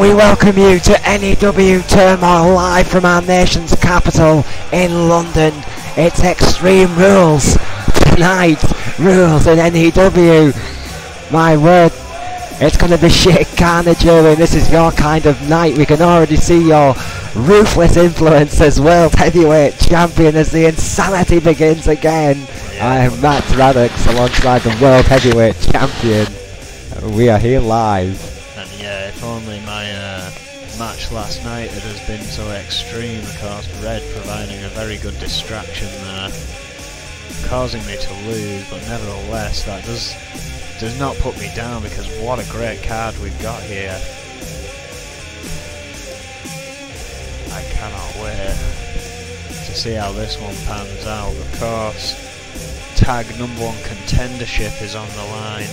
we welcome you to N.E.W. Turmoil live from our nation's capital in London. It's Extreme Rules tonight. Rules in N.E.W. My word, it's going to be shit carnage, Erwin. This is your kind of night. We can already see your ruthless influence as World Heavyweight Champion as the insanity begins again. Yeah. I am Matt Raddox alongside the World Heavyweight Champion. We are here live. And yeah, if only my match last night it has been so extreme. Of course, Red providing a very good distraction there, causing me to lose, but nevertheless that does not put me down, because what a great card we've got here. I cannot wait to see how this one pans out. Of course, tag #1 contendership is on the line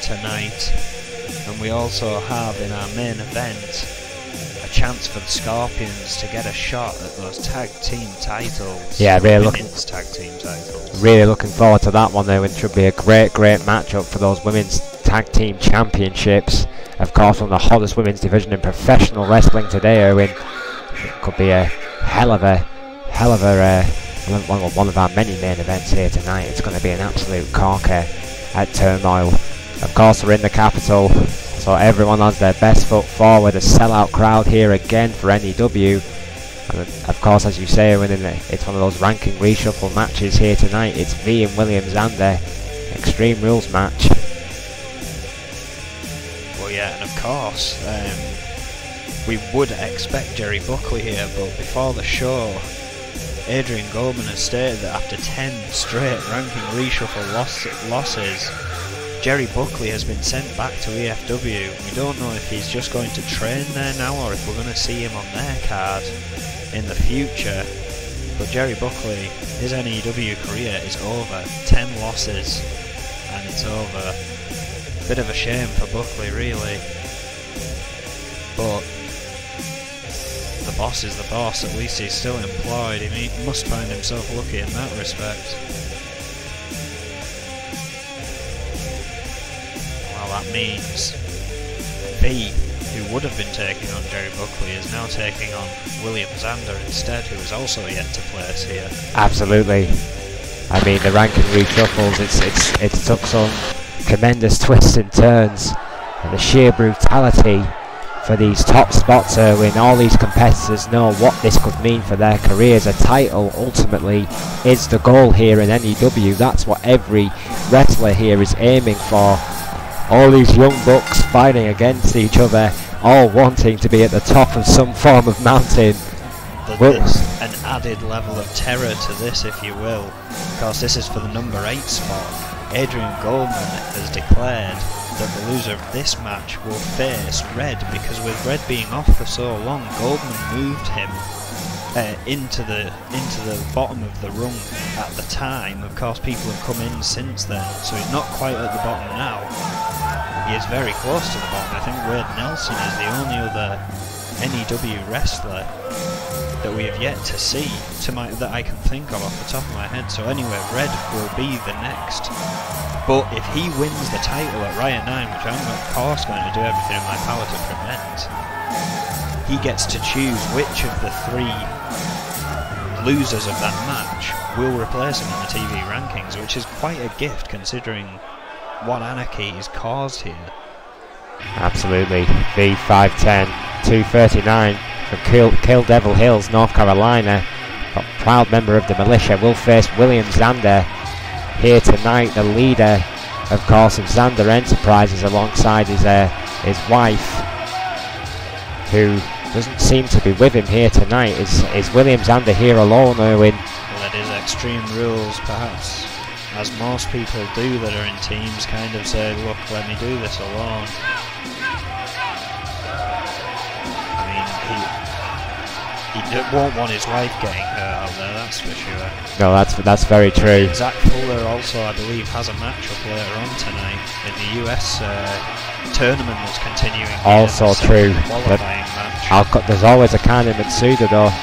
tonight, and we also have in our main event a chance for the Scorpions to get a shot at those tag team titles. Yeah, really looking forward to that one, though. It should be a great matchup for those women's tag team championships. Of course, one of the hottest women's division in professional wrestling today, Erwin. Could be a hell of a one of our many main events here tonight. It's going to be an absolute corker at Turmoil. Of course, we're in the capital, so everyone has their best foot forward. A sellout crowd here again for N.E.W. And of course, as you say, it's one of those ranking reshuffle matches here tonight. It's V and Williams and their Extreme Rules match. Well, yeah, and of course, we would expect Jerry Buckley here, but before the show, Adrian Goldman has stated that after 10 straight ranking reshuffle losses, Jerry Buckley has been sent back to EFW. We don't know if he's just going to train there now, or if we're going to see him on their card in the future. But Jerry Buckley, his N.E.W. career is over. 10 losses and it's over. Bit of a shame for Buckley, really. But the boss is the boss. At least he's still employed. He must find himself lucky in that respect. That means V, who would have been taking on Jerry Buckley, is now taking on William Zander instead, who is also yet to place here. Absolutely. I mean, the ranking reshuffles, it's took some tremendous twists and turns, and the sheer brutality for these top spots, when all these competitors know what this could mean for their careers. A title ultimately is the goal here in N.E.W. That's what every wrestler here is aiming for. All these young bucks fighting against each other, all wanting to be at the top of some form of mountain. There's an added level of terror to this, if you will, because this is for the #8 spot. Adrian Goldman has declared that the loser of this match will face Red, because with Red being off for so long, Goldman moved him into the bottom of the rung at the time. Of course, people have come in since then, so he's not quite at the bottom now. He is very close to the bottom. I think Wade Nelson is the only other N.E.W. wrestler that we have yet to see that I can think of off the top of my head. So anyway, Red will be the next. But if he wins the title at Riot 9, which I'm of course going to do everything in my power to prevent, he gets to choose which of the 3 losers of that match will replace him in the TV rankings, which is quite a gift considering what anarchy is caused here. Absolutely. V 5'10", 239 from Kill Devil Hills, North Carolina. A proud member of the militia, will face William Zander here tonight. The leader, of course, of Zander Enterprises, alongside his wife, who doesn't seem to be with him here tonight. Is William Zander here alone, Erwin? Well, it is Extreme Rules, perhaps, as most people do that are in teams, kind of say, look, let me do this alone. I mean, he won't want his wife getting hurt out there, that's for sure. No, that's very true. Zach Fuller also, I believe, has a matchup later on tonight in the US tournament that's continuing. Also true. Qualifying match. There's always a kind of Mitsuda, though.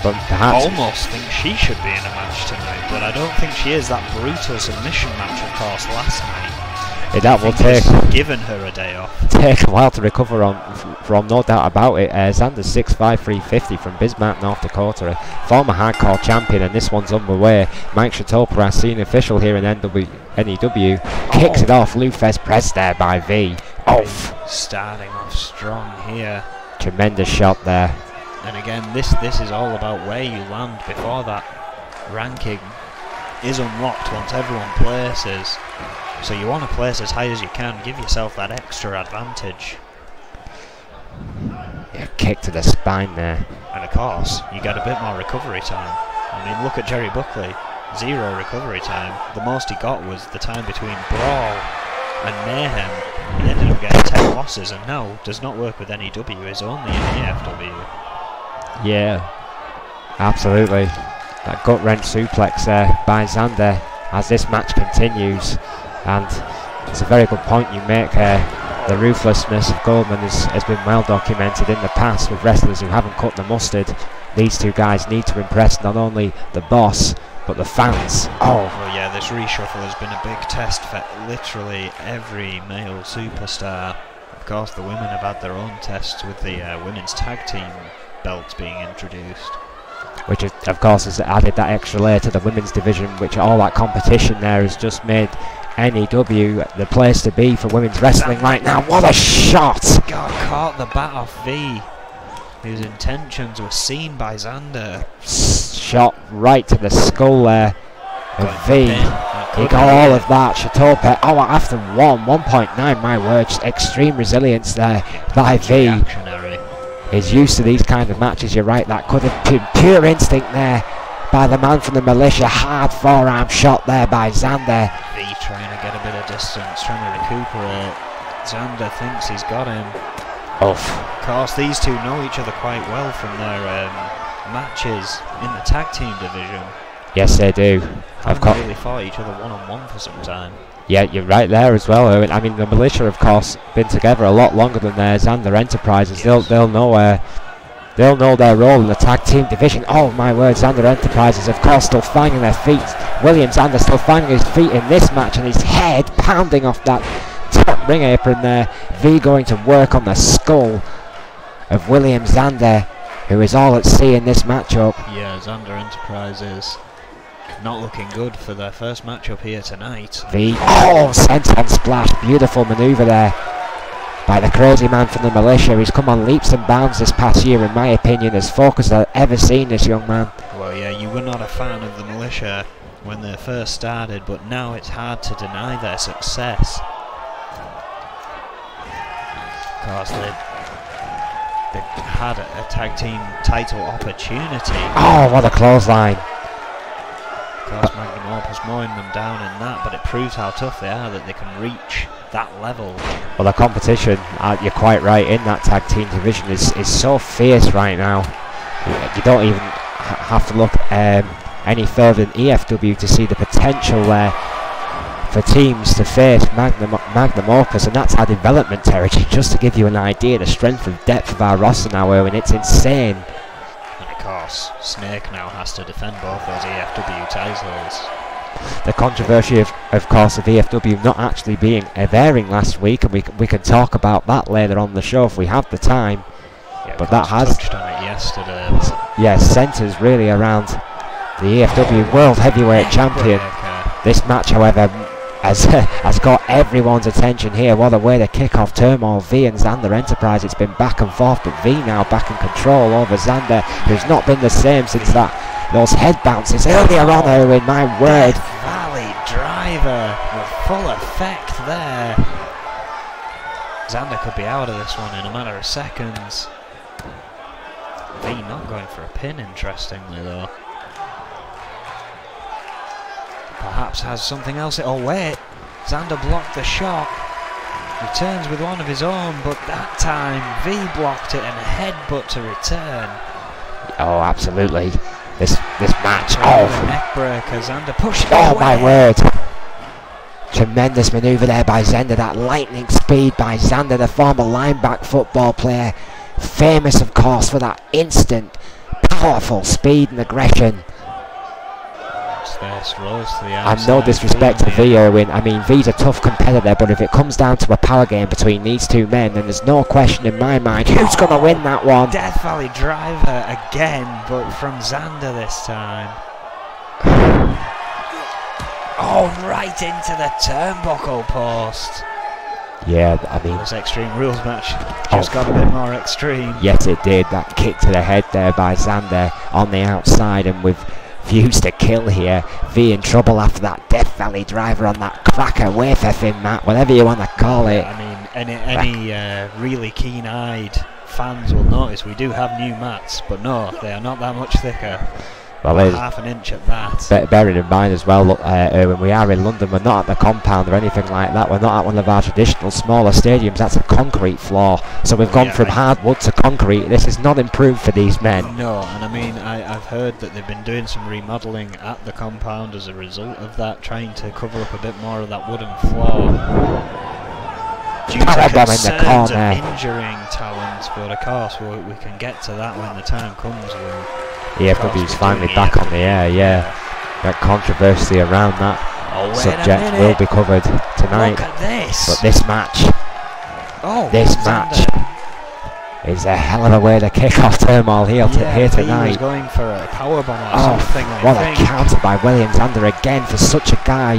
But perhaps almost think she should be in a match tonight, but I don't think she is. That brutal submission match, of course, last night That will given her a day off. Take a while to recover from, no doubt about it. Xander's 6'5", 350 from Bismarck, North Dakota, a former hardcore champion, and this one's underway. Mike Shatopa, our senior official here in N.E.W, kicks it off. Lufes pressed there by V. Starting off strong here. Tremendous shot there. And again, this is all about where you land before that ranking is unlocked once everyone places. So you want to place as high as you can, give yourself that extra advantage. Yeah, kick to the spine there. And of course, you get a bit more recovery time. I mean, look at Jerry Buckley, 0 recovery time. The most he got was the time between Brawl and Mayhem. He ended up getting 10 losses, and now does not work with N.E.W, is only in EFW. Yeah, absolutely. That gut wrench suplex there by Xander as this match continues, and it's a very good point you make. The ruthlessness of Goldman has been well documented in the past with wrestlers who haven't cut the mustard. These two guys need to impress not only the boss but the fans. Well, yeah, this reshuffle has been a big test for literally every male superstar. Of course, the women have had their own tests with the women's tag team belts being introduced, which of course has added that extra layer to the women's division, which all that competition there has just made N.E.W the place to be for women's wrestling right now. What a shot! God, caught the bat off V, whose intentions were seen by Xander. Shot right to the skull there of V. He got all of that. Shatopa, after 1.9, my word, extreme resilience there by V. Is used to these kind of matches. You're right, that could have been pure instinct there by the man from the militia. Hard forearm shot there by Xander. V trying to get a bit of distance, trying to recuperate. Xander thinks he's got him. Of course, these two know each other quite well from their matches in the tag team division. Yes, they do. I've really fought each other one-on-one for some time. Yeah, you're right there as well, Owen. I mean, the militia, of course, been together a lot longer than theirs and their Enterprises. Yes. They'll know their role in the tag team division. Oh my word, Xander Enterprises, of course, still finding their feet. William Xander still finding his feet in this match, and his head pounding off that top ring apron there. V going to work on the skull of William Xander, who is all at sea in this matchup. Yeah, Xander Enterprises not looking good for their first matchup here tonight. V, senton splash, beautiful manoeuvre there by the crazy man from the militia. He's come on leaps and bounds this past year, in my opinion, as focused as I've ever seen this young man. Well, yeah, you were not a fan of the militia when they first started, but now it's hard to deny their success. Of course, they had a tag team title opportunity. Oh, what a clothesline. Of course, Magnum Opus mowing them down in that, but it proves how tough they are, that they can reach that level. Well, the competition, you're quite right, in that tag team division is so fierce right now. You don't even have to look any further than EFW to see the potential there for teams to face Magnum Opus, and that's our development territory. Just to give you an idea, the strength and depth of our roster now, Owen, it's insane. Of course, Snake now has to defend both those EFW titles. The controversy of course of EFW not actually being airing last week, and we can talk about that later on the show if we have the time. Yeah, but that has touched on it yesterday. Yes, centres really around the EFW World Heavyweight Champion. This match, however, has got everyone's attention here. What a way to kick off Turmoil, V and Xander Enterprise. It's been back and forth, but V now back in control over Xander, who's not been the same since those head bounces earlier on, Owen, my word. Death Valley driver with full effect there. Xander could be out of this one in a matter of seconds. V not going for a pin, interestingly though. Perhaps has something else. Oh wait, Xander blocked the shot. Returns with one of his own, but that time V blocked it and a headbutt to return. Oh, absolutely. This match. Neckbreaker. Xander pushed it away. My word. Tremendous manoeuvre there by Xander. That lightning speed by Xander, the former linebacker football player. Famous, of course, for that instant, powerful speed and aggression. What's this? Rolls to the And outside. no disrespect to V, Erwin. I mean, V's a tough competitor, but if it comes down to a power game between these two men, then there's no question in my mind who's going to win that one. Death Valley driver again, but from Xander this time. Oh, right into the turnbuckle post. Yeah, I mean, this Extreme Rules match just got a bit more extreme. Yes, it did. That kick to the head there by Xander on the outside, and with views to kill here, V in trouble after that Death Valley driver on that cracker wafer thin mat, whatever you want to call it. I mean, any really keen-eyed fans will notice we do have new mats, but no, they are not that much thicker. Well, half an inch at that. Bearing in mind as well, look, when we are in London, we're not at the compound or anything like that. We're not at one of our traditional smaller stadiums. That's a concrete floor. So we've gone from hardwood to concrete. This is not improved for these men. No, and I mean, I've heard that they've been doing some remodelling at the compound as a result of that, trying to cover up a bit more of that wooden floor. Due to concerns of injuring talent, but of course we can get to that when the time comes. EFW's finally back on the air, yeah. That controversy around that subject will be covered tonight. Look at this. But this match, is a hell of a way to kick off Turmoil here tonight. He was going for a powerbomb or something. What a counter by William Xander again for such a guy,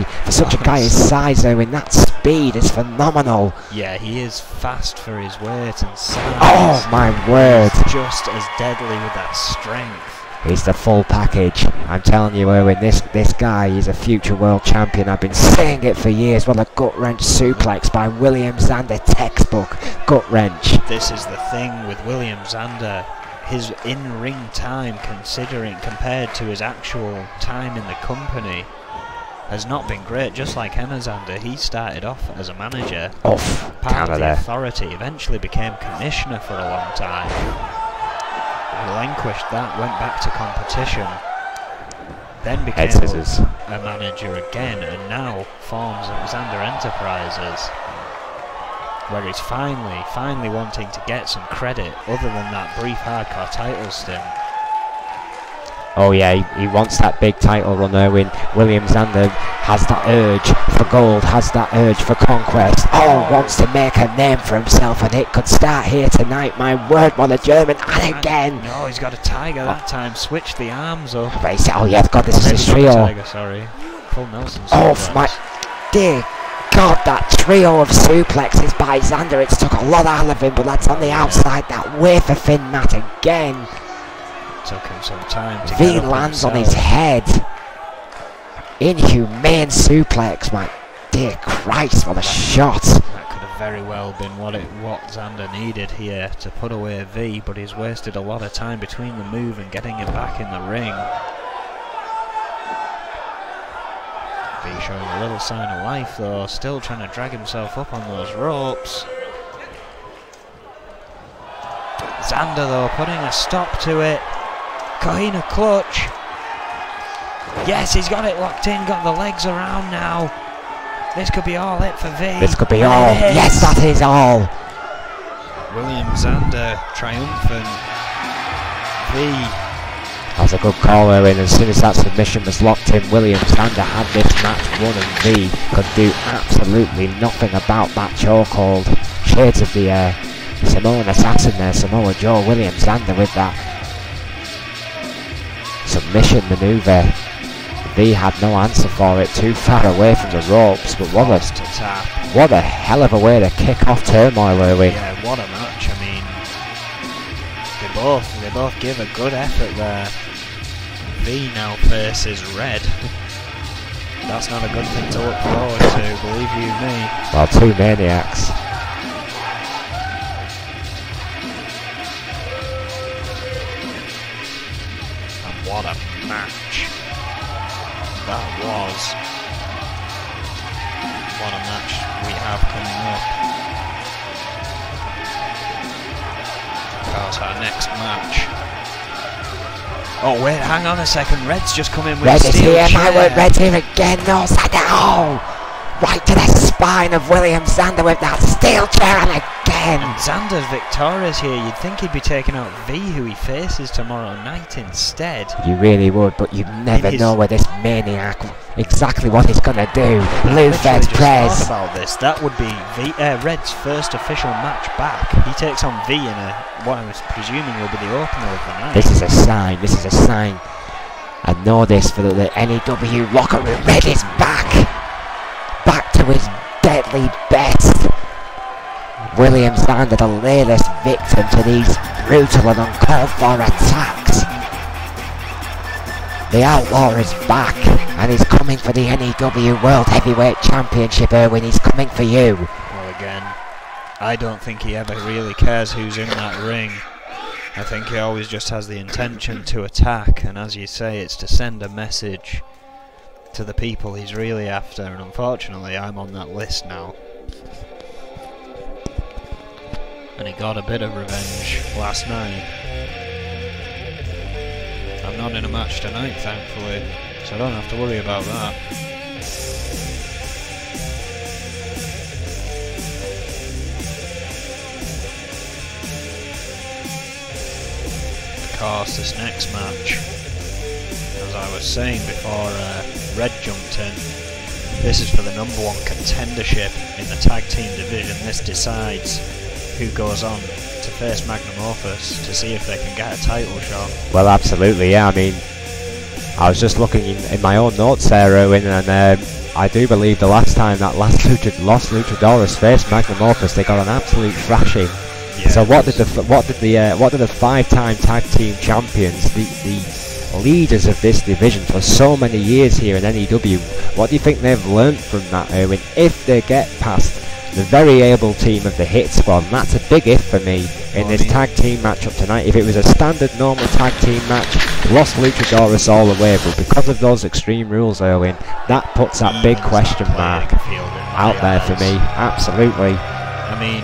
his size though, in that speed is phenomenal. Yeah, he is fast for his weight and size. Oh my word. He's just as deadly with that strength. He's the full package. I'm telling you, Erwin, this guy is a future world champion. I've been saying it for years. What a gut wrench suplex by William Xander, textbook gut wrench. This is the thing with William Xander. His in-ring time, compared to his actual time in the company, has not been great. Just like Emma Xander, he started off as a manager, part of the authority, eventually became commissioner for a long time. Relinquished that, went back to competition, then became a manager again, and now forms Xander Enterprises, where he's finally wanting to get some credit other than that brief hardcore title stint. Oh yeah, he wants that big title run, Erwin. William Xander has that urge for gold, has that urge for conquest. Wants to make a name for himself, and it could start here tonight. My word, what a German, and again. No, he's got a tiger that time, switched the arms up. Oh yeah, God, this is his trio. Tiger, sorry. Full Nelson. My dear God, that trio of suplexes by Xander, it's took a lot out of him, but that's on the outside, that wafer thin mat again. Took him some time to V lands on his head. Inhumane suplex, my dear Christ, what a shot. That could have very well been what Xander needed here to put away V, but he's wasted a lot of time between the move and getting him back in the ring. V showing a little sign of life though, still trying to drag himself up on those ropes. Xander though putting a stop to it. Kohina clutch. Yes, he's got it locked in, got the legs around now. This could be all it for V. This could be all. Yes, that is all. William Xander triumphant. V. That's a good call, Erwin. As soon as that submission was locked in, William Xander had this match won, and V could do absolutely nothing about that chokehold. Shades of the Samoan assassin there, Samoa Joe. William Xander with that submission maneuver. V had no answer for it, too far away from the ropes, but what a hell of a way to kick off Turmoil, Erwin. Yeah, what a match. I mean, they both give a good effort there. V now faces red. That's not a good thing to look forward to, believe you me. Well, two maniacs. What a match that was. What a match we have coming up. Of course, our next match. Oh wait, hang on a second. Red's just come in with Red a steel is here, chair. my word, Red's here again. No, Xander. Right to the spine of William Xander with that steel chair, and again again. And Xander's victorious here. You'd think he'd be taking out V, who he faces tomorrow night instead. You really would, but you never know with this maniac exactly what he's gonna do. Lufez Prez. About this, that would be Red's first official match back. He takes on V in what I was presuming will be the opener of the night. This is a sign. This is a sign. I know this for the N.E.W. locker room. Red is back to his deadly best. William Xander, the latest victim to these brutal and uncalled for attacks. The Outlaw is back, and he's coming for the N.E.W. World Heavyweight Championship, Erwin. He's coming for you. Well, again, I don't think he ever really cares who's in that ring. I think he always just has the intention to attack, and as you say, it's to send a message to the people he's really after, and unfortunately I'm on that list now. And he got a bit of revenge last night. I'm not in a match tonight, thankfully, so I don't have to worry about that. Of course, this next match, as I was saying before Red jumped in, this is for the #1 contendership in the tag team division. This decides who goes on to face Magnum Opus to see if they can get a title shot. Well, absolutely, yeah. I mean, I was just looking in my own notes there, Erwin, and I do believe the last time that Los Luchadores faced Magnum Opus, they got an absolute thrashing. Yes. So what did the five-time tag team champions, the leaders of this division for so many years here in N.E.W., what do you think they've learned from that, Erwin? If they get past the very able team of the Hit Squad, and that's a big if for me in this tag team matchup tonight. If it was a standard normal tag team match, Los Luchadores all the way, but because of those Extreme Rules, Erwin, that puts that big question mark out there for me. Absolutely. I mean,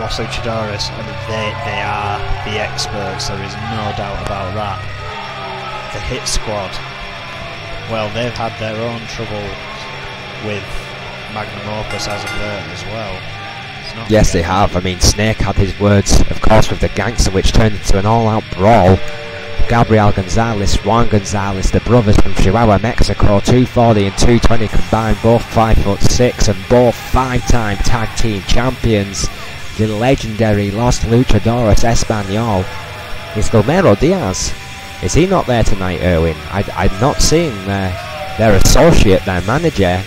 Los Luchadores, I mean, they are the experts, there is no doubt about that. The Hit Squad, well, they've had their own trouble with Magnum Opus as of late as well. Yes, they have. I mean, Snake had his words, of course, with the Gangster, which turned into an all-out brawl. Gabriel Gonzalez, Juan Gonzalez, the brothers from Chihuahua, Mexico, 240 and 220 combined, both 5'6", and both five-time tag team champions. The legendary Los Luchadores Espanol. Is Gomero Diaz? Is he not there tonight, Erwin? I'm not seeing their associate, their manager.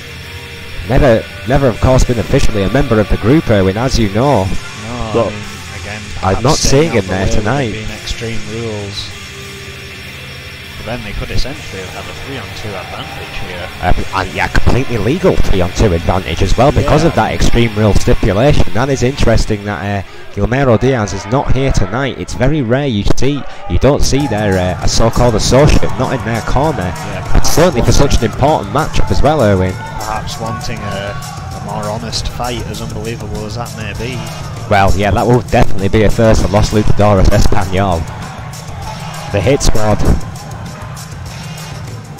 Never, of course, been officially a member of the group, Erwin, as you know. No, but I mean, again, I'm not seeing him there tonight. Being Extreme Rules, but then they could essentially have a 3-on-2 advantage here. And yeah, completely legal 3-on-2 advantage as well because of that Extreme Rule stipulation. That is interesting that Gilmero Diaz is not here tonight. It's very rare you don't see their a so-called associate not in their corner. Yeah, and certainly for such an important matchup as well, Erwin. Perhaps wanting a more honest fight, as unbelievable as that may be. Well, yeah, that will definitely be a first for Los Luchadores Espanol. The Hit Squad.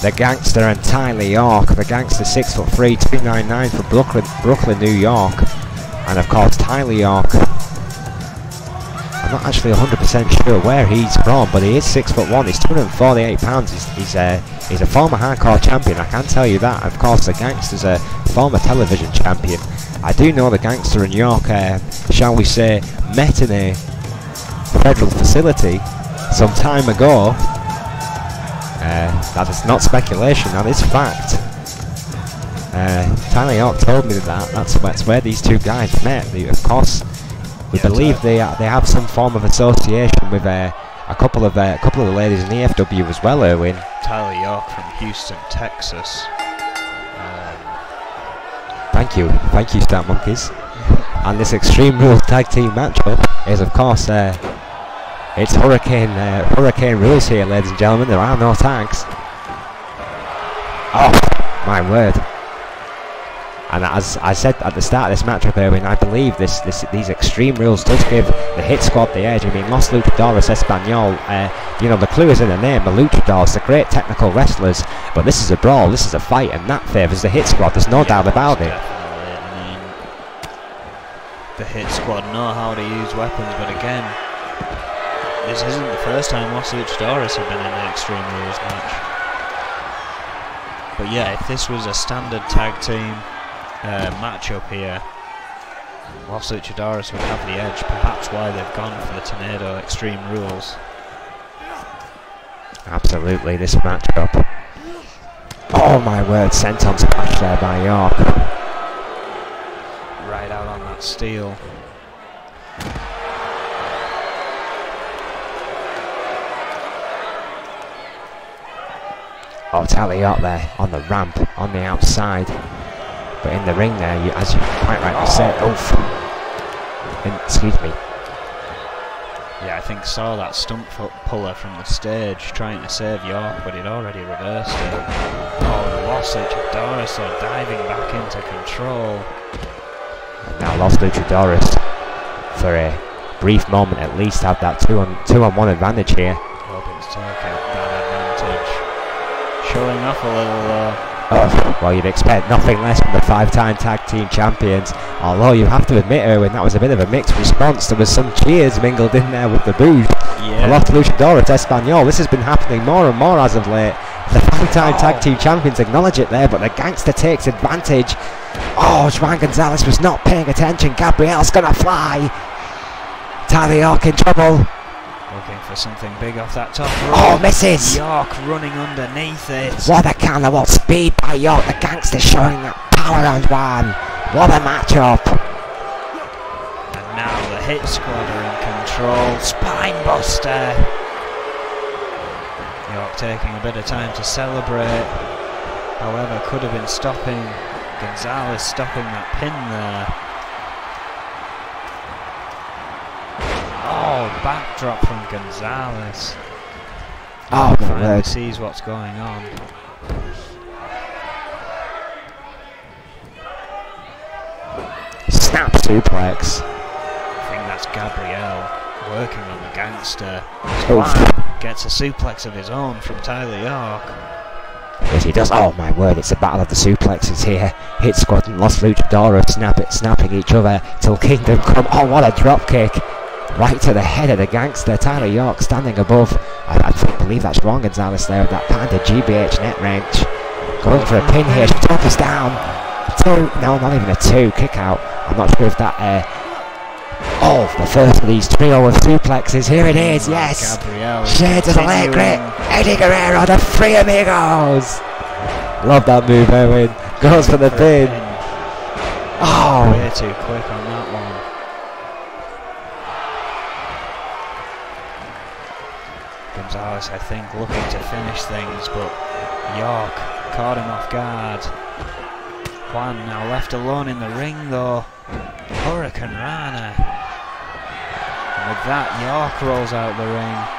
The Gangster and Tyler York. The Gangster 6'3", 299 from Brooklyn, New York. And of course Tyler York, I'm not actually 100% sure where he's from, but he is 6'1", he's 248 pounds, he's a former hardcore champion, I can tell you that. Of course the Gangster's a former television champion. I do know the Gangster and York, shall we say, met in a federal facility some time ago. That is not speculation, that is fact. Tyler York told me that's where these two guys met. Of course, we believe they have some form of association with a couple of the ladies in the N.E.W. as well, Erwin. Tyler York from Houston, Texas. Thank you, Stat Monkeys. And this Extreme Rules tag team matchup is, of course, it's Hurricane Rules here, ladies and gentlemen. There are no tags. Oh, my word. And as I said at the start of this matchup, Erwin, I believe these Extreme Rules does give the Hit Squad the edge. I mean, Los Luchadores Espanol, you know, the clue is in the name, the Luchadores, they're great technical wrestlers, but this is a brawl, this is a fight, and that favours the Hit Squad, there's no doubt about it. the Hit Squad know how to use weapons, but again, this isn't the first time Los Luchadores have been in an Extreme Rules match. But yeah, if this was a standard tag team matchup here, Los Luchadores would have the edge, perhaps why they've gone for the Tornado Extreme Rules. Absolutely, this matchup. Oh my word, senton splash there by York. Right out on that steel. Oh, Tyler York there on the ramp, on the outside. But in the ring there, as you quite rightly said, excuse me. Yeah, I think saw that stump foot puller from the stage trying to save York, but he'd already reversed it. Oh, Los Luchadores are diving back into control. And now Los Luchadores, for a brief moment at least, have that two-on-one advantage here. Hoping to take that advantage. Showing off a little well, you'd expect nothing less from the 5-time tag team champions. Although you have to admit, Erwin, that was a bit of a mixed response. There was some cheers mingled in there with the boos. Yeah. Los Luchadores Espanol. This has been happening more and more as of late. The 5-time tag team champions acknowledge it there, but the Gangster takes advantage. Oh, Juan Gonzalez was not paying attention. Gabriel's gonna fly. Tyler York in trouble. Looking for something big off that top rope. Oh, misses! York running underneath it. What a counter, what speed by York. The Gangster showing that power on Juan. What a matchup. And now the Hit Squad are in control. Spine buster. York taking a bit of time to celebrate. However, could have been stopping Gonzalez, stopping that pin there. Oh, backdrop from Gonzalez. Oh, finally sees what's going on. Snap suplex. I think that's Gabriel working on the Gangster. Oof. Gets a suplex of his own from Tyler York. Yes, he does. Oh my word, it's a battle of the suplexes here. Hit Squad and Los Luchadores snapping each other till Kingdom Come. Oh, what a drop kick. Right to the head of the Gangster. Tyler York standing above. I believe that's Juan Gonzalez there with that panda GBH net wrench. Going for a pin here. Top is down. 2. No, not even a 2. Kick out. I'm not sure if that. Oh, the first of these trio of suplexes. Here it is. Yes. Gabriel Shades of the late great Eddie Guerrero, the Three Amigos. Love that move, Erwin. Goes for the pin. Oh. Way too quick on that one. Gonzalez, I think, looking to finish things, but York caught him off guard. Juan now left alone in the ring, though. Hurricane Rana. And with that, York rolls out the ring.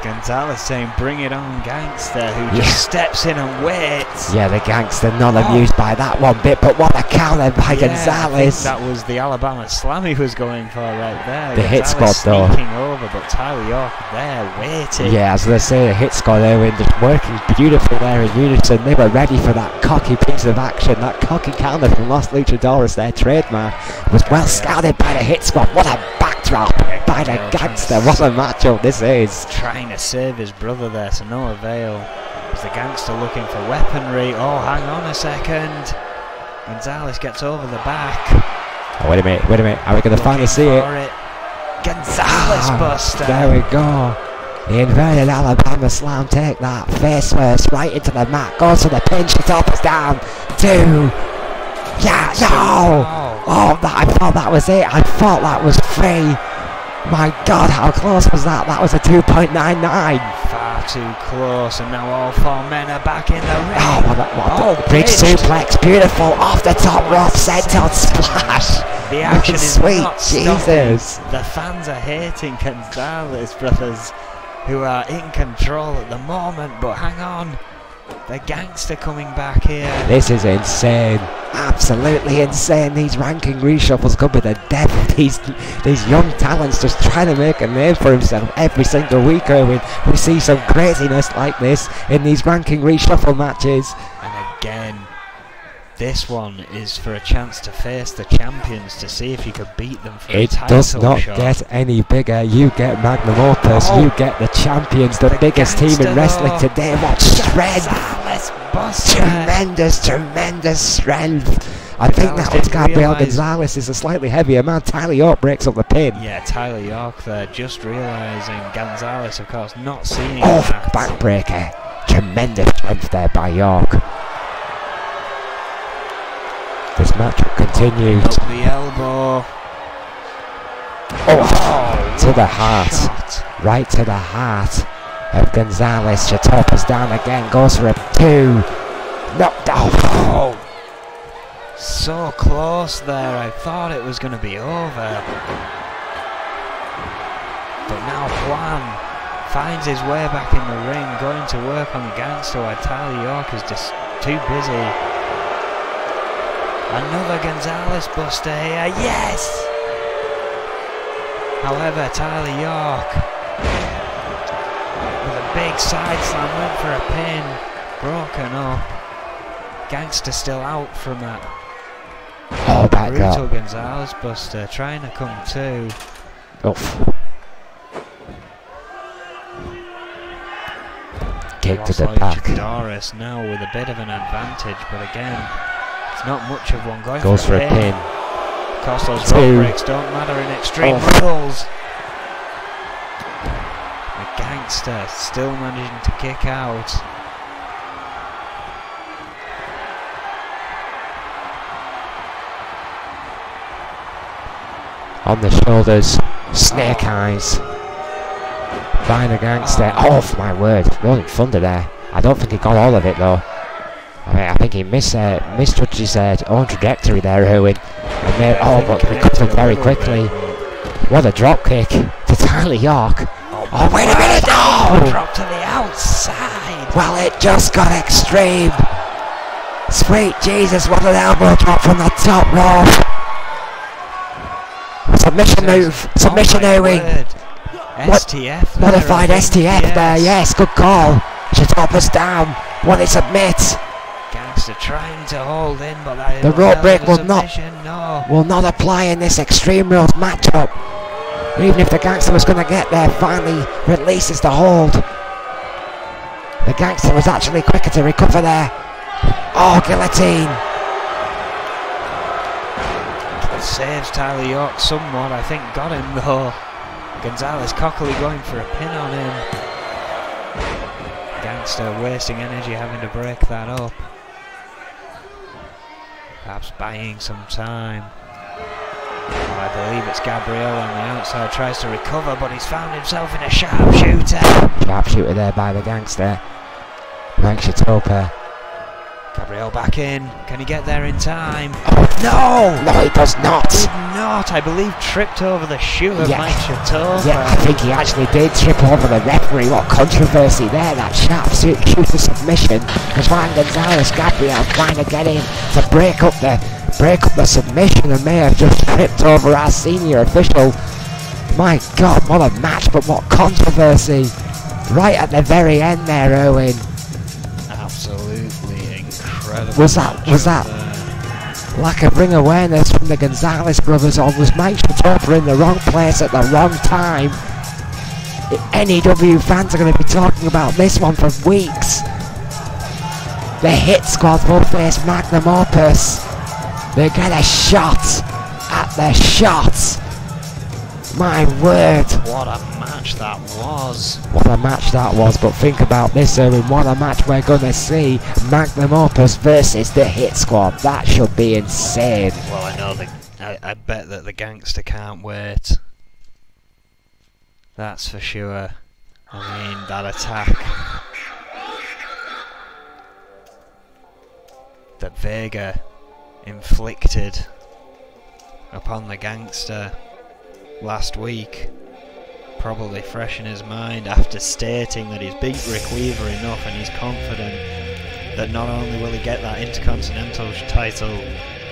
Gonzalez saying, "Bring it on, Gangster," who just steps in and waits. Yeah, the Gangster not amused by that one bit, but what a counter by Gonzalez. I think that was the Alabama Slam he was going for right there. The Hit Squad though. Sneaking over, but Tyler York there waiting. Yeah, as I say, the Hit Squad there just working beautiful there in unison. They were ready for that cocky piece of action, that cocky counter from Los Luchadores, their trademark. Was well scouted by the Hit Squad. What a backdrop by the Gangster. What a matchup this is. Trying to save his brother there to no avail. Is the Gangster looking for weaponry? Oh, hang on a second. Gonzalez gets over the back. Oh, wait a minute. Are we going to finally see it? Gonzalez buster. There we go. The inverted Alabama Slam. Take that. Face first, right into the mat. Goes for the pinch. The top is down. 2. Yeah, no. Oh, I thought that was it. I thought that was 3. My God, how close was that? That was a 2.99. Far too close, and now all 4 men are back in the ring. Oh, what a bridge suplex, beautiful, off the top rope, senton splash. The action is sweet, not Jesus. stopping. The fans are hating Gonzalez brothers, who are in control at the moment, but hang on. The Gangster coming back here. This is insane. Absolutely insane. These ranking reshuffles could be the death of these young talents just trying to make a name for himself every single week, Erwin. We see some craziness like this in these ranking reshuffle matches. And again, This one is for a chance to face the champions to see if you could beat them for a It title does not shot. get any bigger. You get Magnum Opus, you get the champions, the biggest team in wrestling today. What strength! Tremendous strength. I think that was Gabriel Gonzalez is a slightly heavier man. Tyler York breaks up the pin. Yeah, Tyler York there, just realising Gonzalez, of course, not seeing Off that. backbreaker. Tremendous strength there by York. This matchup continues. Up the elbow. Oh, to the heart. Shot. Right to the heart of Gonzalez. Chatopa's down again. Goes for a 2. Knocked off. Oh. So close there. I thought it was going to be over. But now Juan finds his way back in the ring, going to work on the gangster while Tyler York is just too busy. Another Gonzalez buster here, yes! However, Tyler York with a big side slam, went for a pin, broken up. Gangster still out from that. Oh, back Brutal up. Gonzalez buster, trying to come to. Oof. Kick to the back. Doris now with a bit of an advantage, but again, it's not much of one. Goes for a pin. Of course, those 2. rope breaks don't matter in Extreme Rules. The gangster still managing to kick out. On the shoulders, snake eyes. By the gangster. Oh, my word, rolling thunder there. I don't think he got all of it though. I think he misjudged his own trajectory there, Owen. But recovered very quickly. What a drop kick to Tyler York. Oh, wait a minute! Oh! Drop to the outside. Well, it just got extreme. Sweet Jesus, what an elbow drop from the top rope. Submission move. Submission Owen. STF. Modified STF there, yes, good call. Chatopa's down. Will it submit? Gangster trying to hold in, but the rope break will not apply in this Extreme Rules matchup. Even if the gangster was going to get there, finally releases the hold. The gangster was actually quicker to recover there. Oh, guillotine. Saves Tyler York somewhat, I think got him though. Gonzalez cockily going for a pin on him. Gangster wasting energy having to break that up. Perhaps buying some time. Oh, I believe it's Gabriel on the outside, tries to recover, but he's found himself in a sharpshooter. Sharpshooter there by the gangster. Frank Chatopa. Gabriel back in. Can he get there in time? Oh, no! No, he does not. Did not. I believe tripped over the shoe of Mike Chatopa. Yeah, I think he actually did trip over the referee. What controversy there, that sharpshooter submission. Because Juan Gonzalez, Gabriel trying to get in to break up the submission and may have just tripped over our senior official. My God, what a match, but what controversy. Right at the very end there, Owen. Absolutely incredible. Was that lack of ring awareness from the Gonzalez brothers, or was Mike Chatopa in the wrong place at the wrong time? N.E.W. fans are going to be talking about this one for weeks. The Hit Squad will face Magnum Opus. They get a shot at the shot. My word. What a match that was. What a match that was, but think about this, Owen. What a match we're going to see. Magnum Opus versus the Hit Squad. That should be insane. Well, I know I bet that the gangster can't wait. That's for sure. I mean, that attack that Vega inflicted upon the gangster last week, probably fresh in his mind after stating that he's beat Rick Weaver enough and he's confident that not only will he get that Intercontinental title,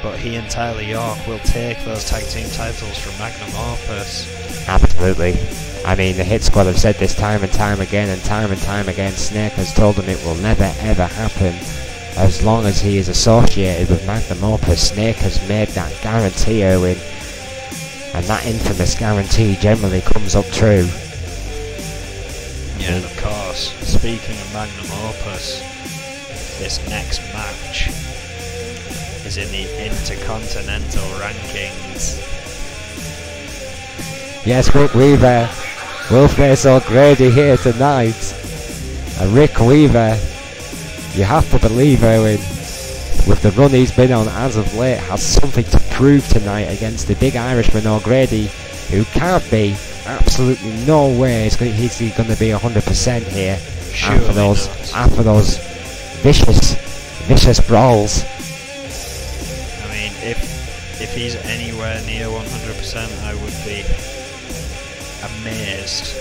but he and Tyler York will take those tag team titles from Magnum Opus. Absolutely. I mean, the Hit Squad have said this time and time again, Snake has told them it will never ever happen. as long as he is associated with Magnum Opus. Snake has made that guarantee, Erwin, and that infamous guarantee generally comes up true. Yeah, and of course, speaking of Magnum Opus, this next match is in the Intercontinental Rankings. Yes, Rick Weaver will face O'Grady here tonight. And Rick Weaver, you have to believe, Erwin, with the run he's been on as of late, has something to prove tonight against the big Irishman O'Grady, who can't be, absolutely no way he's going to be 100% here after those vicious brawls. I mean, if he's anywhere near 100%, I would be amazed.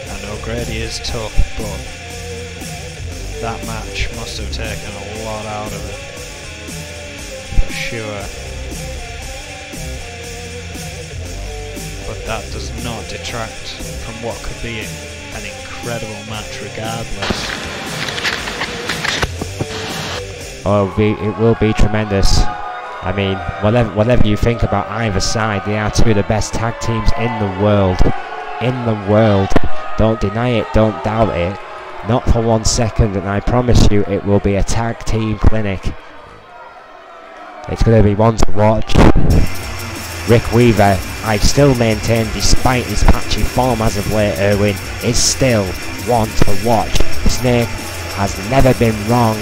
And O'Grady is tough, but that match must have taken a lot out of it, for sure. But that does not detract from what could be an incredible match regardless. Oh, it will be tremendous. I mean, whatever you think about either side, they are two of the best tag teams in the world. Don't deny it, don't doubt it. Not for 1 second, and I promise you it will be a tag team clinic. It's going to be one to watch. Rick Weaver, I still maintain, despite his patchy form as of late, Erwin, is still one to watch. Snake has never been wrong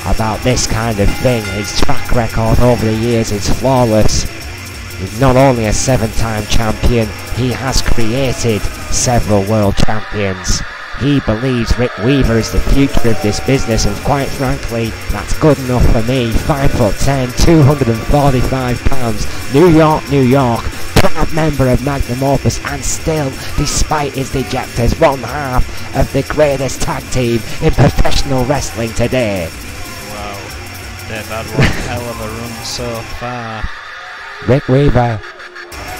about this kind of thing. His track record over the years is flawless. He's not only a 7-time champion, he has created several world champions. He believes Rick Weaver is the future of this business, and quite frankly, that's good enough for me. 5'10", 245 pounds, New York, proud member of Magnum Opus, and still, despite his dejectors, one half of the greatest tag team in professional wrestling today. Wow, they've had one hell of a run so far. Rick Weaver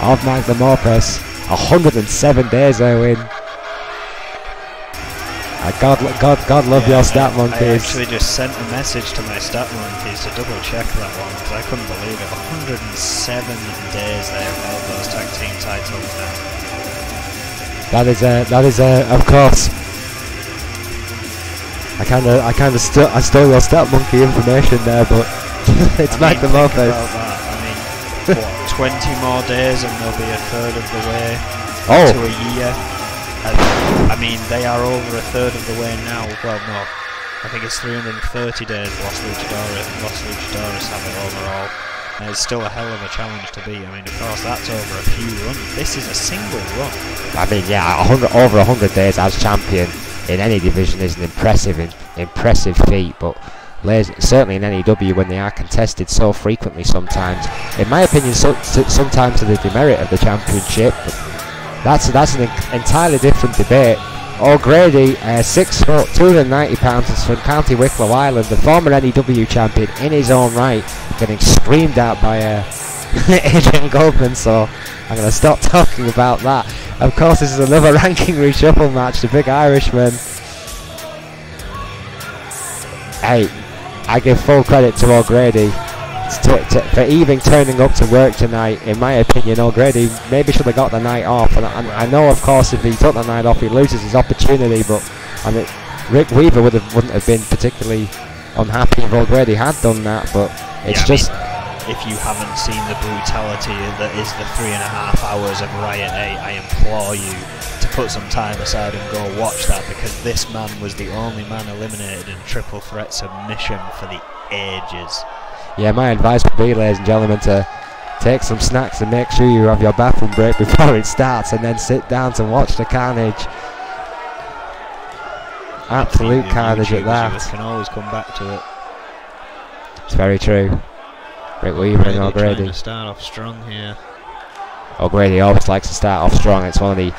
of Magnum Opus, 107 days, Erwin. God love your stat monkeys. I actually just sent a message to my stat monkeys to double check that one, because I couldn't believe it. 107 days they have held those tag team titles now. That is of course. I stole your stat monkey information there, but it's Magnum Opus. I mean, what, 20 more days and they'll be a third of the way to a year. I mean, they are over a third of the way now. Well, no, I think it's 330 days Los Luchadores have it overall. And it's still a hell of a challenge to beat. I mean, of course, that's over a few runs. This is a single run. I mean, yeah, over 100 days as champion in any division is an impressive feat, but certainly in N.E.W. when they are contested so frequently sometimes, in my opinion, sometimes to the demerit of the championship. That's an entirely different debate. O'Grady, 6 foot, 290 pounds, is from County Wicklow, Ireland, the former N.E.W. champion in his own right, getting screamed at by Adrian Goldman, so I'm going to stop talking about that. Of course, this is another ranking reshuffle match, the big Irishman. Hey, I give full credit to O'Grady for even turning up to work tonight. In my opinion, O'Grady maybe should have got the night off, and I know, of course, if he took the night off he loses his opportunity, but I mean, Rick Weaver wouldn't have been particularly unhappy if O'Grady had done that, but it's just... if you haven't seen the brutality that is the 3.5 hours of Riot 8, I implore you to put some time aside and go watch that, because this man was the only man eliminated in triple threat submission for the ages. Yeah, my advice would be, ladies and gentlemen, to take some snacks and make sure you have your bathroom break before it starts, and then sit down to watch the carnage. Absolute carnage at that. You can always come back to it. It's very true. Rick Weaver and O'Grady. Trying to start off strong here. O'Grady always likes to start off strong. It's one of the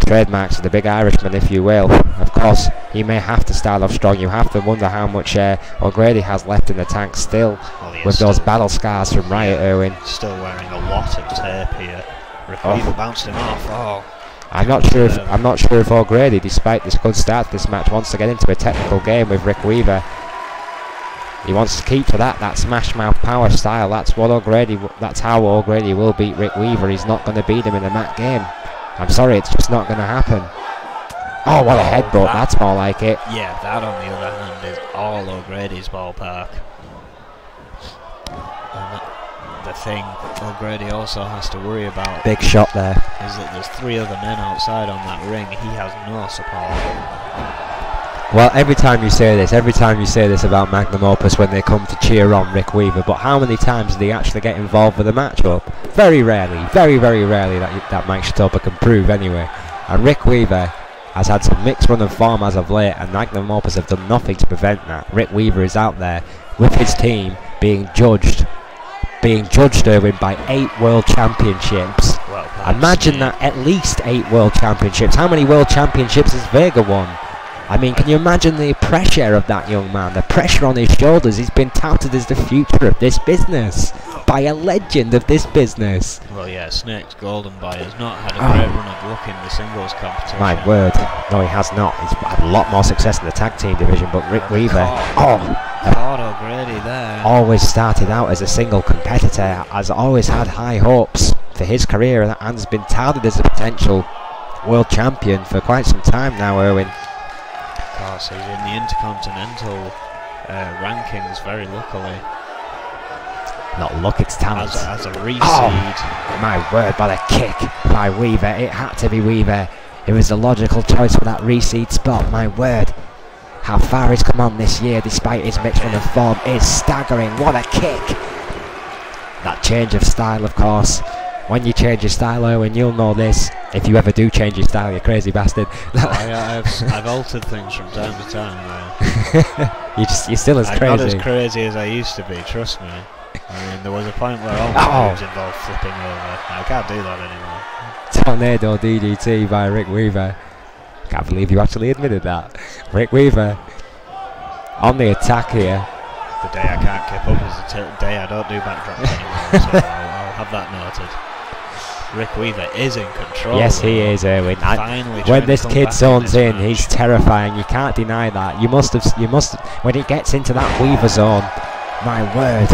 trademarks of the big Irishman, if you will. Of course, he may have to start off strong. You have to wonder how much O'Grady has left in the tank still, with those battle scars from Riot, Erwin. Still wearing a lot of tape here. Rick Weaver bounced him off. Oh, I'm not sure if O'Grady, despite this good start to this match, wants to get into a technical game with Rick Weaver. He wants to keep to that smash mouth power style. That's how O'Grady will beat Rick Weaver. He's not going to beat him in a mat game. I'm sorry, it's just not going to happen. Oh, what a headbutt! That's more like it. Yeah, that on the other hand is all O'Grady's ballpark. And the thing O'Grady also has to worry about, big shot there, is that there's 3 other men outside on that ring. He has no support. Well, every time you say this about Magnum Opus when they come to cheer on Rick Weaver, but how many times do they actually get involved with the matchup? Very rarely, very rarely that Mike Shatopa can prove anyway. And Rick Weaver has had some mixed run of form as of late, and Magnum Opus have done nothing to prevent that. Rick Weaver is out there with his team being judged, Erwin, by 8 world championships. Well, imagine that, at least 8 world championships. How many world championships has Vega won? I mean, can you imagine the pressure of that young man? The pressure on his shoulders. He's been touted as the future of this business by a legend of this business. Well, yeah, Snake's Golden Boy has not had a great run of luck in the singles competition. My word. No, he has not. He's had a lot more success in the tag team division, but Rick Weaver... Caught O'Grady there. Always started out as a single competitor, has always had high hopes for his career, and has been touted as a potential world champion for quite some time now, Erwin. Of course, he's in the Intercontinental rankings, very luckily. Not luck, it's talent. As a reseed. Oh, my word, by a kick by Weaver. It had to be Weaver. It was the logical choice for that reseed spot, my word. How far he's come on this year, despite his mixed run of form, is staggering. What a kick! That change of style, of course. When you change your style, Owen, you'll know this. If you ever do change your style, you crazy bastard. I've altered things from time to time. You're still as crazy. I'm not as crazy as I used to be, trust me. I mean, there was a point where all my moves involved flipping over. I can't do that anymore. Tornado DDT by Rick Weaver. Can't believe you actually admitted that. Rick Weaver on the attack here. The day I can't keep up is the day I don't do backdrops anymore, so I'll have that noted. Rick Weaver is in control. Yes, he is, Erwin. When this kid zones in, he's terrifying. You can't deny that. You must. When he gets into that Weaver zone, my word,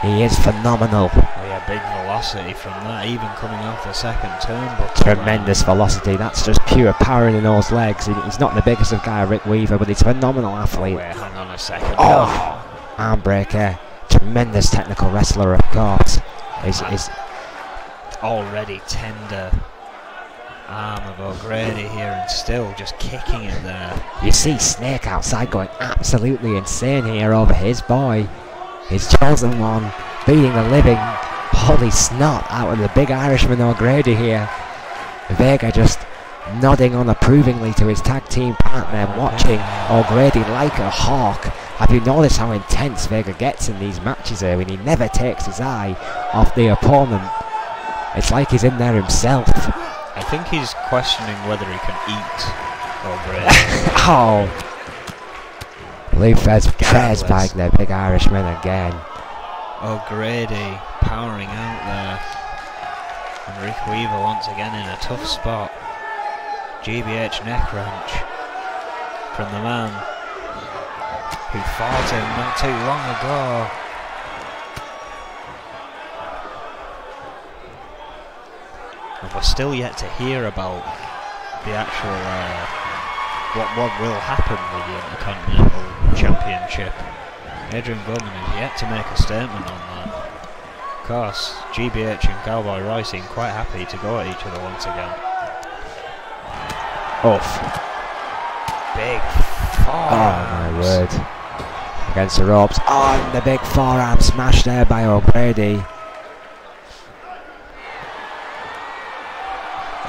he is phenomenal. Oh yeah, big velocity from that, even coming off the second turnbuckle. Tremendous velocity. That's just pure power in those legs. He's not the biggest of guy, Rick Weaver, but he's a phenomenal athlete. Wait, hang on a second. Arm breaker. Tremendous technical wrestler, of course. He's already tender arm of O'Grady here, and still just kicking it there. You see Snake outside going absolutely insane here over his boy, his chosen one, beating the living holy snot out of the big Irishman O'Grady here. Vega just nodding unapprovingly to his tag team partner, watching O'Grady like a hawk. Have you noticed how intense Vega gets in these matches here when he never takes his eye off the opponent? It's like he's in there himself. I think he's questioning whether he can eat O'Grady. Lou Fez by the big Irishman again. O'Grady powering out there. And Rick Weaver once again in a tough spot. GBH neck wrench from the man who fought him not too long ago. And we're still yet to hear about the actual what will happen with the Intercontinental Championship. Adrian Bowman is yet to make a statement on that. Of course, GBH and Cowboy Roy seem quite happy to go at each other once again. Big forearms. Oh my word. Against the ropes. Oh, and the big forearm smash there by O'Grady.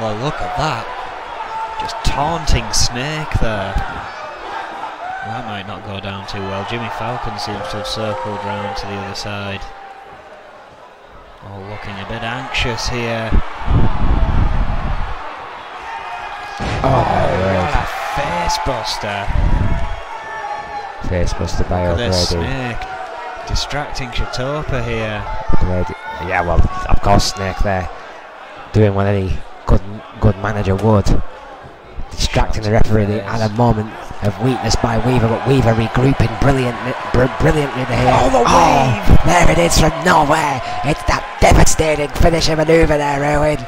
Well, look at that. Just taunting Snake there. That might not go down too well. Jimmy Falcon seems to have circled round to the other side. Oh, looking a bit anxious here. Oh my word. What a face buster. Face buster by O'Grady. Snake distracting Shatopa here. Yeah, well, of course Snake there doing what any good manager would. Distracting the referee at a moment of weakness by Weaver, but Weaver regrouping brilliantly here. Oh, the wave! There it is from nowhere. It's that devastating finishing manoeuvre there, Erwin.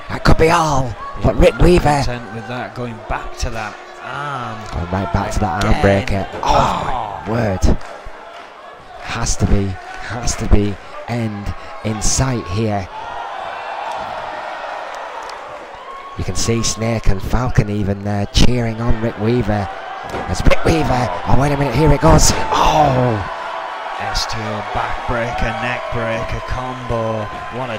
That could be all, but Rick Weaver content with that, going back to that arm. Going right back to that arm breaker. Oh my word. Has to be end in sight here. You can see Snake and Falcon even cheering on Rick Weaver. As Rick Weaver, oh wait a minute, here it goes. Oh! S2 backbreaker, neckbreaker combo. What a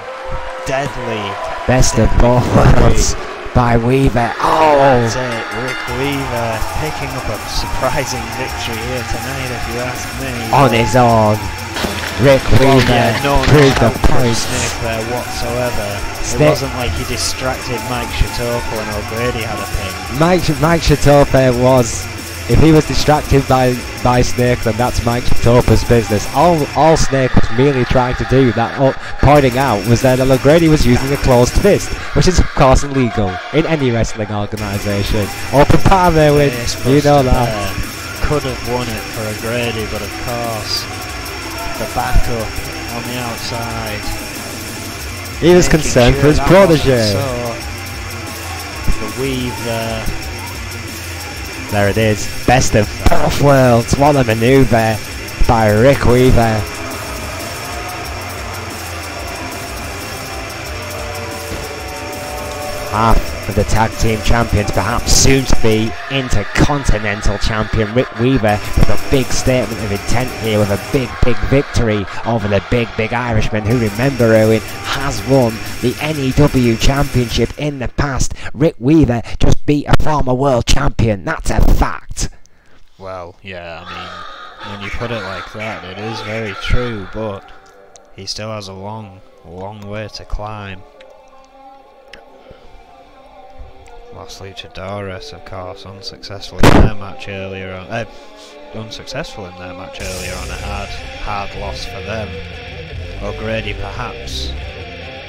deadly. Best of both worlds by Weaver. Oh! That's it, Rick Weaver picking up a surprising victory here tonight, if you ask me. On his own. Rick Weaver proved the point. Snake there whatsoever. It wasn't like he distracted Mike Shatopa when O'Grady had a pin. Mike Shatopa was, if he was distracted by Snake, then that's Mike Shatopa's business. All Snake was merely trying to do, pointing out, was that O'Grady was using a closed fist, which is of course illegal in any wrestling organisation. Open palm there with, you know that. Could have won it for O'Grady, but of course, the backup on the outside. He was concerned for his protege. The weave there. There it is. Best of both worlds. What a manoeuvre by Rick Weaver. Half of the tag team champions, perhaps soon to be intercontinental champion Rick Weaver, with a big statement of intent here, with a big victory over the big Irishman, who, remember, Owen, has won the N.E.W. championship in the past. Rick Weaver just beat a former world champion. That's a fact. Well, yeah, I mean, when you put it like that, it is very true, but he still has a long way to climb. Los Luchadores, of course, unsuccessful in their match earlier on. A hard loss for them. O'Grady, perhaps,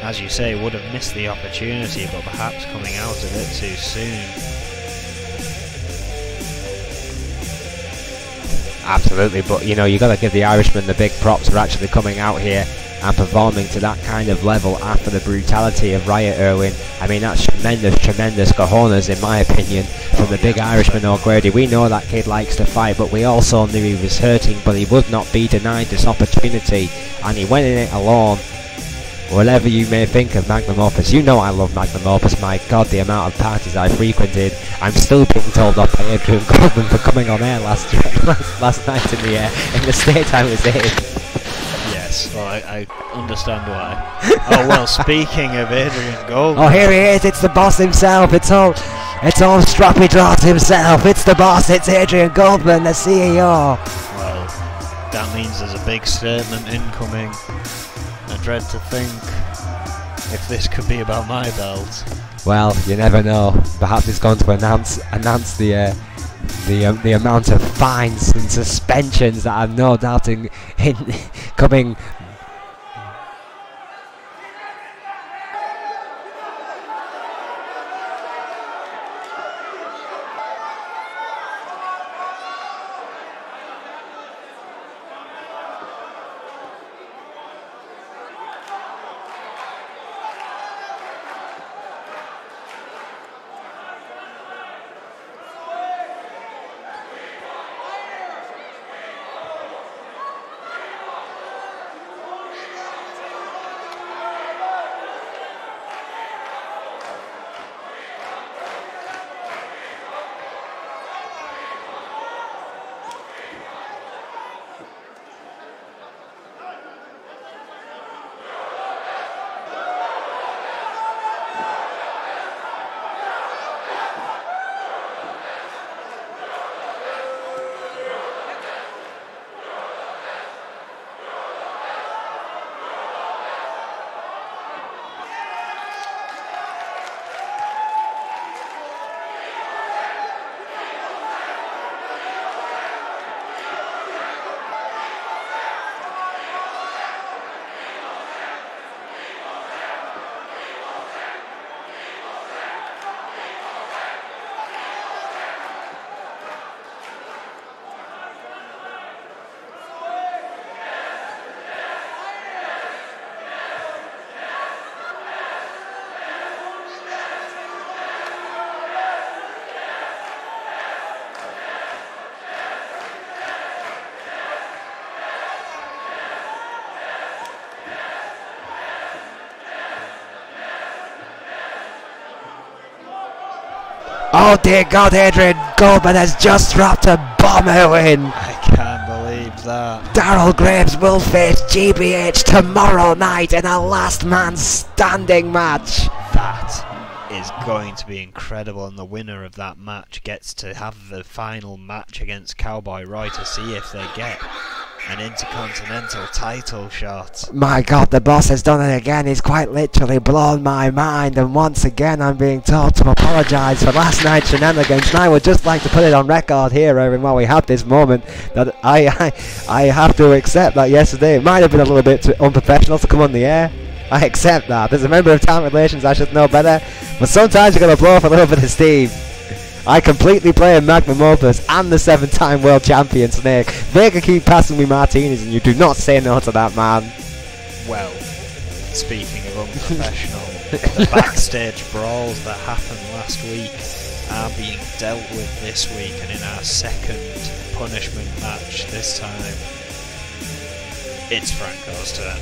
as you say, would have missed the opportunity, but perhaps coming out of it too soon. Absolutely, but you know, you got to give the Irishman the big props for actually coming out here and performing to that kind of level after the brutality of Riot Irwin. I mean, that's tremendous cojones, in my opinion, from the big Irishman O'Grady. We know that kid likes to fight, but we also knew he was hurting, but he would not be denied this opportunity, and he went in it alone. Whatever you may think of Magnum Opus, you know I love Magnum Opus. My God, the amount of parties I frequented. I'm still being told off by Adrian Goldman for coming on air last night in the state I was in. Yes, well, I understand why. Oh well, speaking of Adrian Goldman. Oh, here he is. It's the boss himself. It's all Stroppy Draws himself. It's the boss. It's Adrian Goldman, the CEO. Well, that means there's a big statement incoming. I dread to think if this could be about my belt. Well, you never know. Perhaps it's going to announce the amount of fines and suspensions that I'm no doubting in coming. Oh dear God, Adrian Goldman has just dropped a bomb, Owen. I can't believe that. Darryl Graves will face GBH tomorrow night in a last man standing match. That is going to be incredible, and the winner of that match gets to have the final match against Cowboy Roy to see if they get an Intercontinental title shot. My God, the boss has done it again. He's quite literally blown my mind, and once again I'm being told to apologise for last night's shenanigans. And I would just like to put it on record here, Owen, while we have this moment, that I have to accept that yesterday it might have been a little bit too unprofessional to come on the air. I accept that. As a member of Talent Relations, I should know better, but sometimes you're going to blow off a little bit of steam. I completely blame Magnum Opus and the 7-time world champion Snake. They can keep passing me martinis and you do not say no to that, man. Well, speaking of unprofessional, the backstage brawls that happened last week are being dealt with this week, and in our second punishment match this time, it's Franco's turn.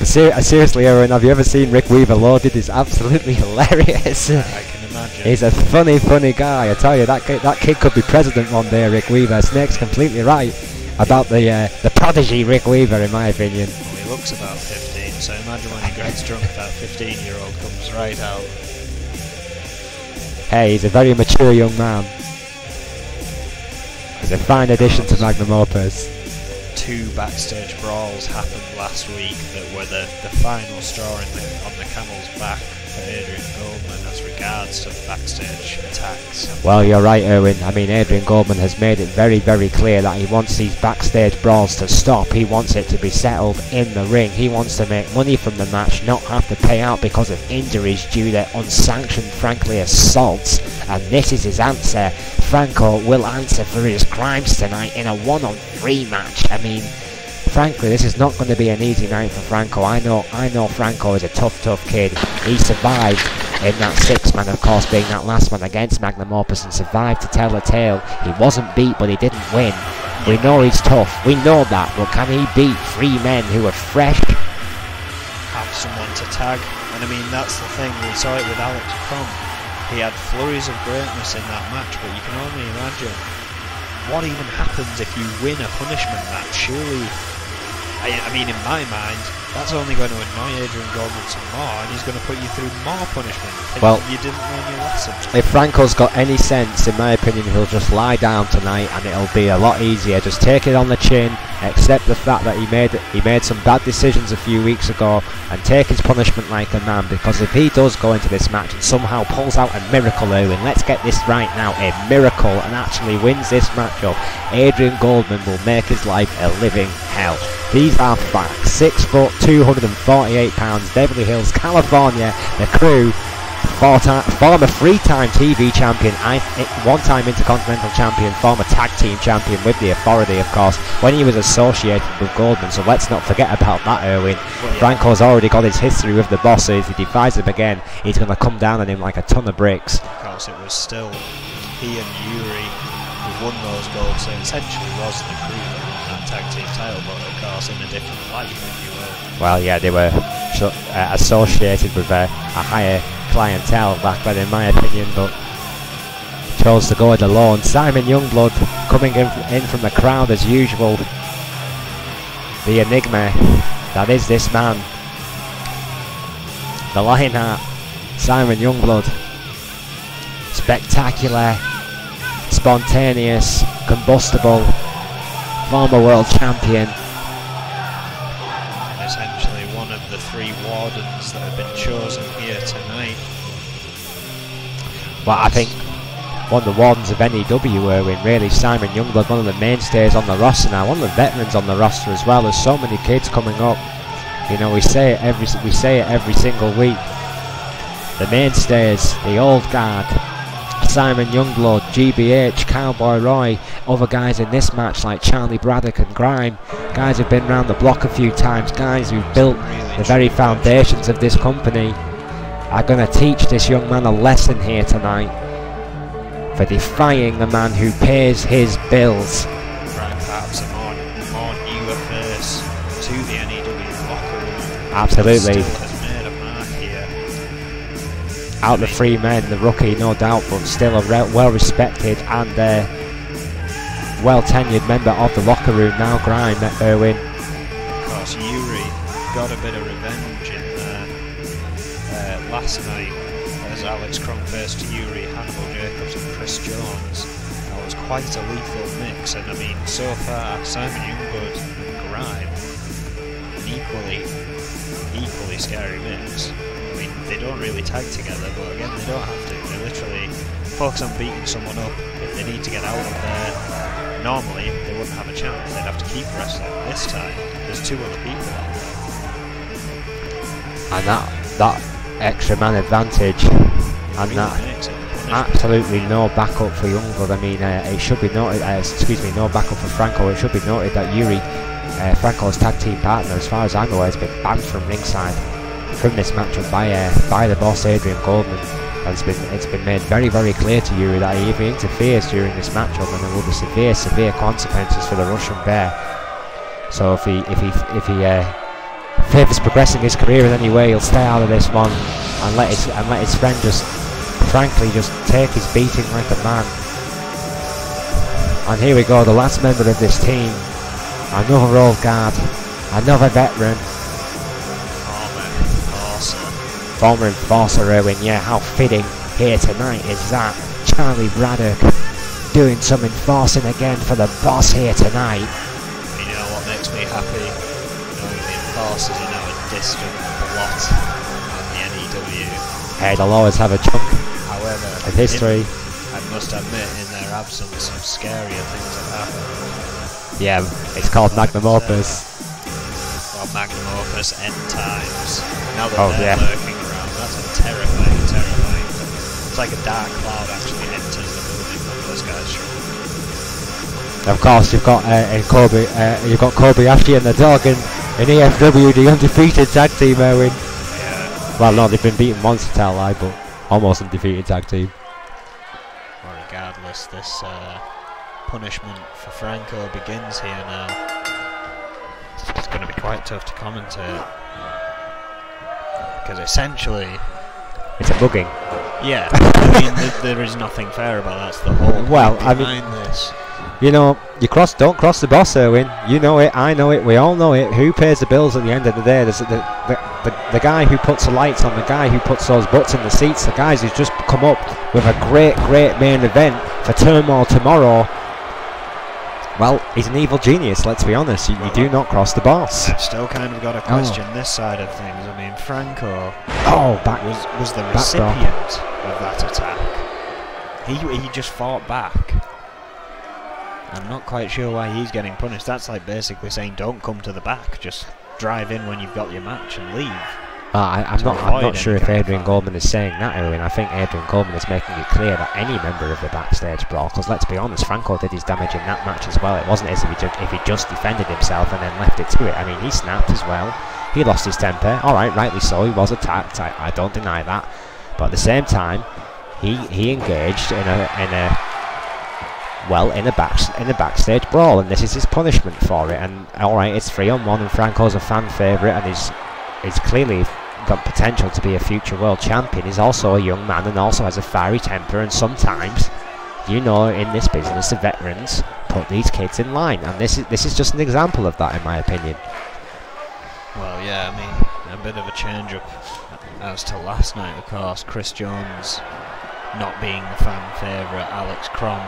Seriously, Owen, have you ever seen Rick Weaver loaded? It's absolutely hilarious. I can imagine. He's a funny guy, I tell you. That kid could be president one day, Rick Weaver. Snake's completely right about the prodigy Rick Weaver, in my opinion. Well, he looks about 15, so imagine when he gets drunk, that 15-year-old comes right out. Hey, he's a very mature young man. He's a fine addition to Magnum Opus. 2 backstage brawls happened last week that were the final straw on the camel's back for Adrian Goldman as regards to backstage attacks. Well, you're right, Owen. I mean, Adrian Goldman has made it very, very clear that he wants these backstage brawls to stop. He wants it to be settled in the ring. He wants to make money from the match, not have to pay out because of injuries due to unsanctioned, frankly, assaults. And this is his answer. Franco will answer for his crimes tonight in a 1-on-3 match. I mean, frankly, this is not going to be an easy night for Franco. I know Franco is a tough kid. He survived in that 6-man, of course, being that last man against Magnum Opus, and survived to tell the tale. He wasn't beat, but he didn't win. We know he's tough. We know that. But can he beat 3 men who are fresh? Have someone to tag. And I mean, that's the thing. We saw it with Alex Crump. He had flurries of greatness in that match, but you can only imagine what even happens if you win a punishment match. Surely, I mean, in my mind, that's only going to annoy Adrian Goldman some more, and he's going to put you through more punishment. Well, you didn't learn your lesson. If Franco's got any sense, in my opinion, he'll just lie down tonight, and it'll be a lot easier. Just take it on the chin, accept the fact that he made some bad decisions a few weeks ago, and take his punishment like a man. Because if he does go into this match and somehow pulls out a miracle, Owen, let's get this right now, a miracle, and actually wins this matchup, Adrian Goldman will make his life a living hell. These are facts. 6 foot, 248 pounds, Beverly Hills, California. The Crew, former 3-time TV champion, 1-time Intercontinental champion, former tag team champion with the Authority, of course, when he was associated with Goldman. So let's not forget about that, Erwin. Well, yeah. Franco's already got his history with the bosses. If he defies them again, he's going to come down on him like a ton of bricks. Of course, it was still he and Yuri who won those golds, so it essentially was the Crew that won that tag team title, but of course in a different light, if you will. Well, yeah, they were associated with a higher clientele back then, in my opinion, but chose to go it alone. Simon Youngblood coming in from the crowd as usual. The enigma that is this man, the Lionheart, Simon Youngblood. Spectacular, spontaneous, combustible, former world champion. And essentially one of the 3 wardens that have been chosen here tonight. Well, I think one of the wardens of N.E.W, Erwin, really, Simon Youngblood, one of the mainstays on the roster now, one of the veterans on the roster as well. There's so many kids coming up. You know, we say it every single week. The mainstays, the old guard, Simon Youngblood, GBH, Cowboy Roy, other guys in this match like Charlie Braddock and Grime, guys who've been around the block a few times, guys who've built the very foundations of this company, are going to teach this young man a lesson here tonight for defying the man who pays his bills. Right, perhaps a more newer face to the N.E.W locker room. Absolutely. Still has made a mark here. out the three men, the rookie, no doubt, but still a well-respected and well-tenured member of the locker room now, Grime, Erwin. Of course, Yuri got a bit of revenge in last night as Alex Crum faced Yuri, Hannibal Jacobs and Chris Jones. That was quite a lethal mix, and I mean, so far, Simon Youngblood and Grime, an equally scary mix. I mean, they don't really tag together, but again, they don't have to. They literally focus on beating someone up. If they need to get out of there, normally they wouldn't have a chance. They'd have to keep wrestling. This time, there's two other people out there. And that extra man advantage, and really that absolutely no backup for Youngblood. I mean, it should be noted, no backup for Franco. It should be noted that Yuri, Franco's tag team partner, as far as I know, has been banned from ringside from this matchup by the boss Adrian Goldman. And it's been made very, very clear to Yuri that if he interferes during this matchup, then there will be severe consequences for the Russian Bear. So if he favours progressing his career in any way, he'll stay out of this one and let his friend just take his beating like a man. And here we go, the last member of this team, another old guard, another veteran, former enforcer Erwin. Yeah, how fitting here tonight is that. Charlie Braddock doing some enforcing again for the boss here tonight. You know what makes me happy? Knowing the enforcers are now a distant blot on the N.E.W. Hey, they'll always have a chunk However, of history. I must admit, in their absence, some scarier things have happened. Yeah, it's called Magnum Opus. Well, Magnum Opus, End Times. Now that they're yeah. lurking around, that's a terrifying thing. It's like a dark cloud actually enters the building when those guys show up. Of course, you've got Kobayashi and the dog, and N.E.W, the undefeated tag team, Erwin. Yeah. Well, no, they've been beaten once to tell lie, but almost undefeated tag team. Well, regardless, this punishment for Franco begins here now. It's going to be quite tough to commentate because essentially it's a bugging. Yeah, I mean, there is nothing fair about that. That's the whole well, point behind this. You know, don't cross the boss, Erwin. You know it, I know it, we all know it. Who pays the bills at the end of the day? There's the guy who puts the lights on, the guy who puts those butts in the seats, the guys who's just come up with a great main event for Turmoil tomorrow. Well, he's an evil genius, let's be honest. You do not cross the boss. I've still kind of got to question this side of things. I mean, Franco was the recipient of that attack. He just fought back. I'm not quite sure why he's getting punished. That's like basically saying don't come to the back, just drive in when you've got your match and leave. I'm not sure if Adrian Goldman is saying that, Erwin. I think Adrian Goldman is making it clear that any member of the backstage brawl, because let's be honest, Franco did his damage in that match as well. It wasn't as if he just defended himself and then left it to it. I mean, he snapped as well. He lost his temper. Alright, rightly so, he was attacked. I don't deny that. But at the same time, he engaged in a backstage brawl, and this is his punishment for it. And alright, it's 3-on-1, and Franco's a fan favourite, and he's clearly got potential to be a future world champion. He's also a young man and also has a fiery temper, and sometimes, you know, in this business the veterans put these kids in line, and this is just an example of that, in my opinion. Well, yeah, I mean, a bit of a change up as to last night, of course. Chris Jones not being the fan favourite, Alex Crum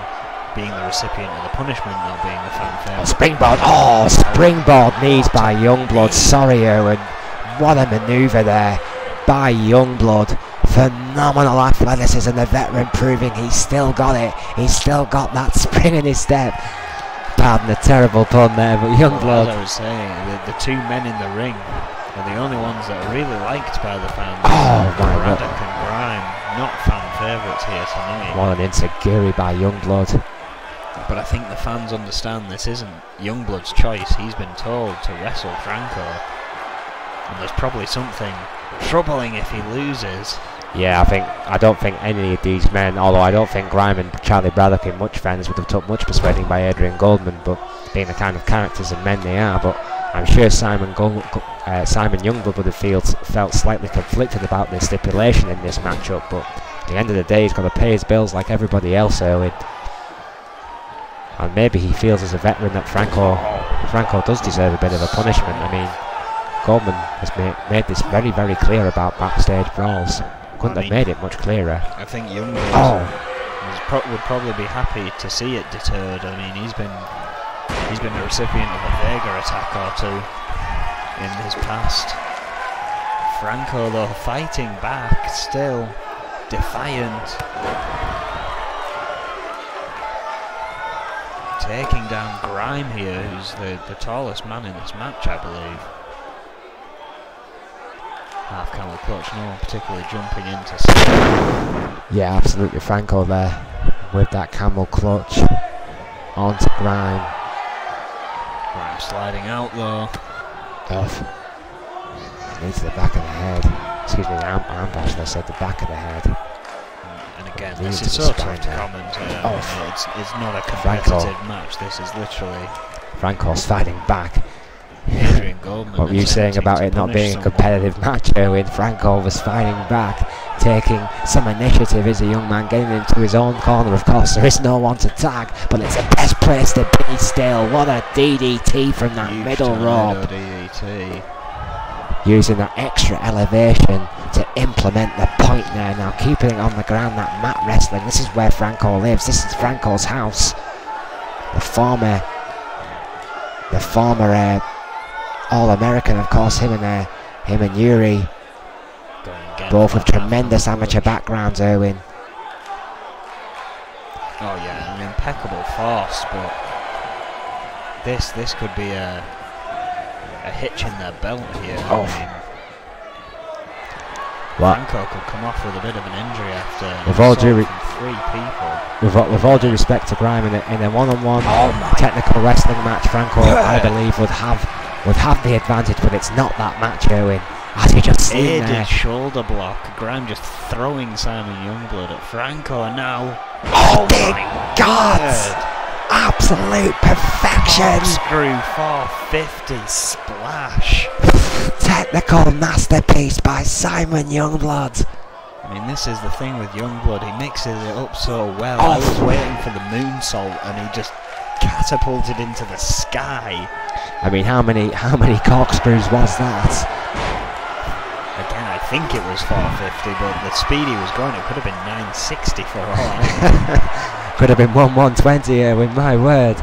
being the recipient of the punishment, not being the fan favourite. Springboard knees by Youngblood. Sorry, Erwin. What a manoeuvre there by Youngblood. Phenomenal athleticism, the veteran proving he's still got it. He's still got that spring in his step. Pardon the terrible pun there, but Youngblood. As I was saying, the two men in the ring are the only ones that are really liked by the fans. Oh my God. Braddock and Grime, not fan favourites here tonight. What an insecurity by Youngblood. But I think the fans understand this isn't Youngblood's choice. He's been told to wrestle Franco. And there's probably something troubling if he loses. Yeah, I don't think any of these men, although I don't think Grime and Charlie Braddock in much fairness would have took much persuading by Adrian Goldman, but being the kind of characters and men they are, but I'm sure Simon Youngblood would have felt slightly conflicted about this stipulation in this matchup, but at the end of the day, he's got to pay his bills like everybody else, Erwin. And maybe he feels as a veteran that Franco does deserve a bit of a punishment. I mean, Goldman has made this very, very clear about backstage brawls. Couldn't have made it much clearer. I think Youngblood would probably be happy to see it deterred. I mean, he's been the recipient of a Vega attack or two in his past. Franco, though, fighting back, still defiant, taking down Grime here, who's the tallest man in this match, I believe. Half camel clutch, no one particularly jumping into stuff. Yeah, absolutely. Franco there with that camel clutch onto Grime. Grime sliding out though. Tough. Needs the back of the head. Excuse me, arm bash, I said the back of the head. And again, this is so tough to comment. It's not a competitive match. This is literally Franco's fighting back. Adrian Goldman. What were you saying about it not being a competitive match, Erwin? Franco was fighting back, taking some initiative as a young man, getting into his own corner. Of course, there is no one to tag, but it's the best place to be still. What a DDT from that middle rope. DDT. Using that extra elevation to implement the point there. Now keeping it on the ground, that mat wrestling. This is where Franco lives. This is Franco's house. The former All-American, of course, him and Yuri, both with tremendous amateur backgrounds, Erwin. Oh yeah, an impeccable force, but this could be a hitch in their belt here. Oh. I mean, Franco could come off with a bit of an injury after with all due respect to Grime, in a one-on-one technical wrestling match, Franco, I believe, would have the advantage, but it's not that match, Erwin. As you just seen there. Shoulder block. Grime just throwing Simon Youngblood at Franco, and now. Oh my God! Absolute perfection! Screw 450 splash. Technical masterpiece by Simon Youngblood. I mean, this is the thing with Youngblood. He mixes it up so well. I was waiting for the moonsault, and he just catapulted into the sky. I mean, how many corkscrews was that? Again, I think it was 450, but the speed he was going, it could have been 960 for all I know. Could have been 120 here, with my word.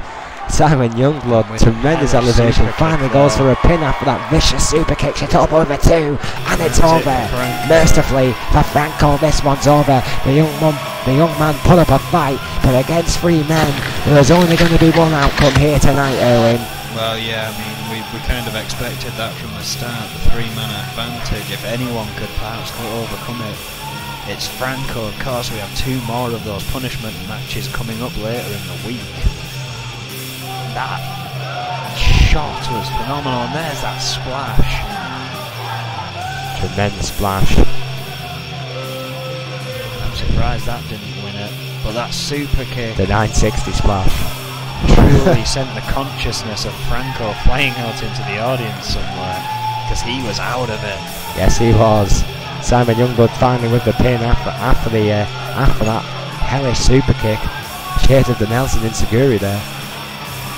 Simon Youngblood, tremendous elevation, finally goes for a pin after that vicious super kick. She's up over two, and it's over. Mercifully for Franco, this one's over. The young man put up a fight, but against three men, there's only going to be one outcome here tonight, Erwin. Well, yeah, I mean, we kind of expected that from the start, the three-man advantage. If anyone could perhaps overcome it, it's Franco. Of course, we have two more of those punishment matches coming up later in the week. That shot was phenomenal, and there's that splash. Tremendous splash. I'm surprised that didn't win it, but that super kick, the 960 splash, truly sent the consciousness of Franco flying out into the audience somewhere, because he was out of it. Yes, he was. Simon Youngblood finally with the pin after that hellish super kick. Shades of the Nelson Inseguri there.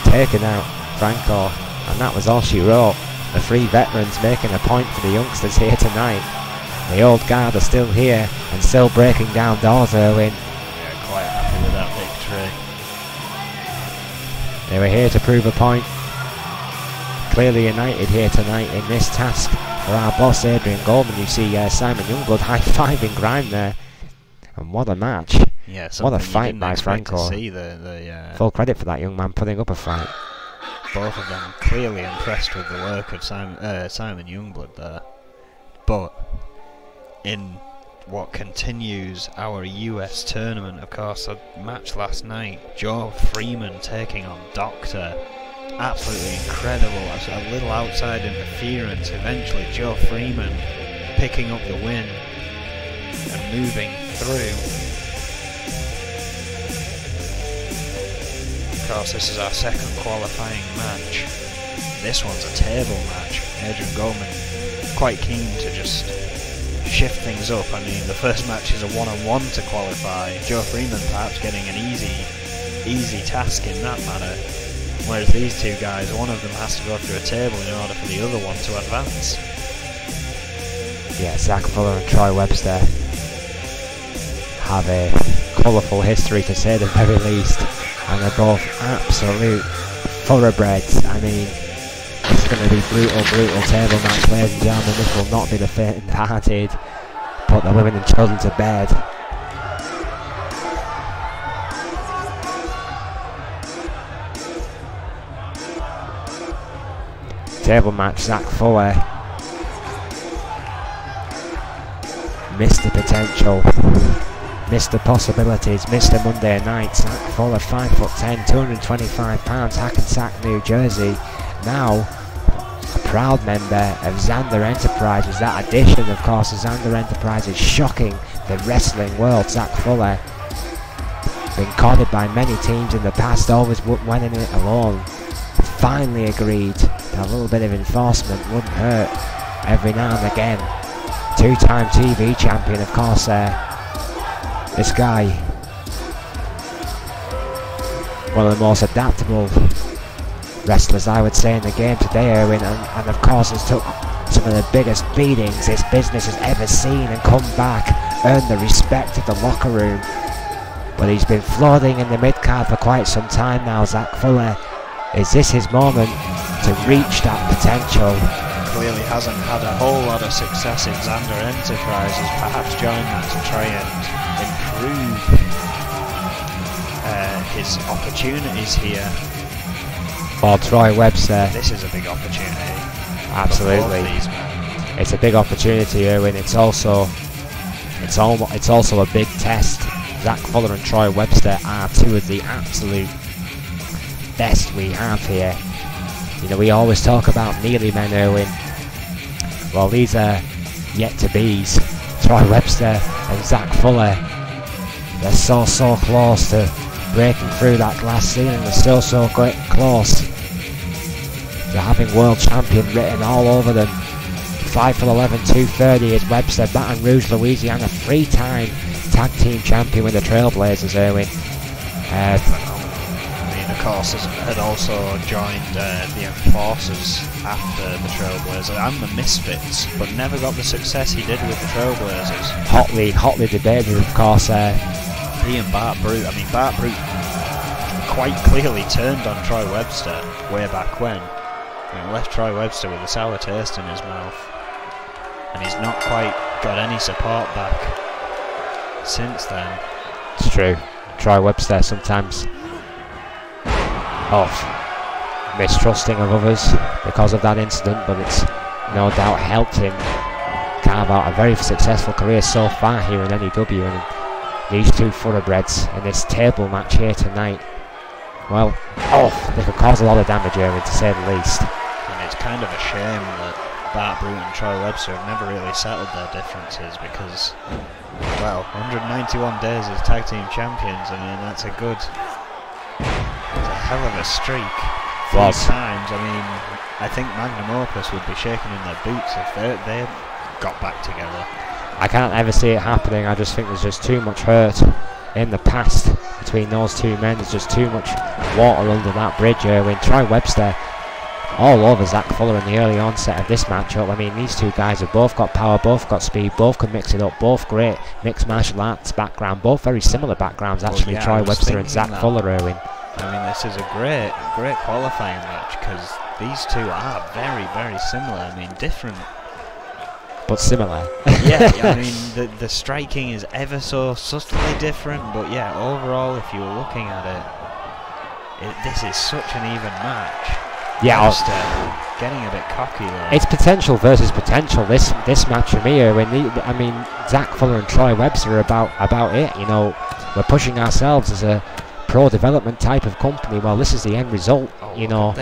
Taking out Franco, and that was all she wrote. The three veterans making a point for the youngsters here tonight. The old guard are still here and still breaking down doors, Erwin. Yeah, quite happy with that victory. They were here to prove a point. Clearly united here tonight in this task for our boss Adrian Goldman. You see Simon Youngblood high-fiving Grime there. And what a match. Yeah, what a fight by Franco. See full credit for that young man putting up a fight. Both of them clearly impressed with the work of Simon Youngblood there. But in what continues our US tournament, of course, a match last night, Joe Freeman taking on Doctor. Absolutely incredible. A little outside interference. Eventually Joe Freeman picking up the win and moving through. Of course, this is our second qualifying match this one's a table match. Adrian Goldman quite keen to just shift things up. I mean, the first match is a one-on-one to qualify. Joe Freeman perhaps getting an easy task in that manner. Whereas these two guys, one of them has to go through a table in order for the other one to advance. Yeah, Zach Fuller and Troy Webster have a colourful history to say the very least, and they're both absolute thoroughbreds. I mean, this is going to be brutal table match, ladies and gentlemen. This will not be the faint-hearted put the women and children to bed. Table match, Zach Fuller missed the potential, missed the possibilities, missed the Monday night. Zach Fuller, 5'10", 225 pounds, Hackensack, New Jersey. Now a proud member of Xander Enterprises. That addition, of course, of Xander Enterprises, shocking the wrestling world. Zach Fuller, been courted by many teams in the past, always winning it alone. Finally agreed that a little bit of enforcement wouldn't hurt every now and again. Two-time TV champion, of course. This guy, one of the most adaptable wrestlers, I would say, in the game today, Erwin, and of course has took some of the biggest beatings this business has ever seen and come back, earned the respect of the locker room. But he's been floating in the mid-card for quite some time now, Zach Fuller. Is this his moment to reach that potential? Clearly hasn't had a whole lot of success in Xander Enterprises, perhaps joined that to try and improve his opportunities here. For Troy Webster, this is a big opportunity. Absolutely, it's a big opportunity, Erwin. It's also a big test. Zach Fuller and Troy Webster are two of the absolute best we have here. You know, we always talk about nearly men, Erwin. Well, these are yet to be's. Troy Webster and Zach Fuller, they're so close to breaking through that glass ceiling. They're so close to having world champion written all over them. 5'11", 230 is Webster, Baton Rouge, Louisiana, 3-time tag team champion with the Trailblazers, Erwin. Of course, had also joined the Enforcers after the Trailblazers and the Misfits, but never got the success he did with the Trailblazers. Hotly debated, of course. He and Bart Brute. I mean, Bart Brute quite clearly turned on Troy Webster way back when. I mean, left Troy Webster with a sour taste in his mouth, and he's not quite got any support back since then. It's true. Troy Webster sometimes mistrusting of others because of that incident, but it's no doubt helped him carve out a very successful career so far here in N.E.W. and these two thoroughbreds in this table match here tonight, well, they could cause a lot of damage, Erwin, to say the least. And it's kind of a shame that Bart Brute and Troy Webster have never really settled their differences, because, well, 191 days as tag team champions, I mean, that's a hell of a streak. 3 times. I mean, I think Magnum Opus would be shaking in their boots if they got back together. I can't ever see it happening. I just think there's just too much hurt in the past between those two men. There's just too much water under that bridge. When Troy Webster all over Zach Fuller in the early onset of this matchup. I mean, these two guys have both got power, both got speed, both can mix it up, both great mixed martial arts background, both very similar backgrounds actually. Yeah, Troy Webster and Zach Fuller, Erwin. I mean, this is a great qualifying match, because these two are very similar. I mean, different, but similar. Yeah, I mean, the striking is ever so subtly different, but yeah, overall, if you were looking at it, this is such an even match. Yeah, getting a bit cocky there. It's potential versus potential. This match for me, I mean, Zach Fuller and Troy Webster are about it. You know, we're pushing ourselves as a pro development type of company. Well, this is the end result. You know,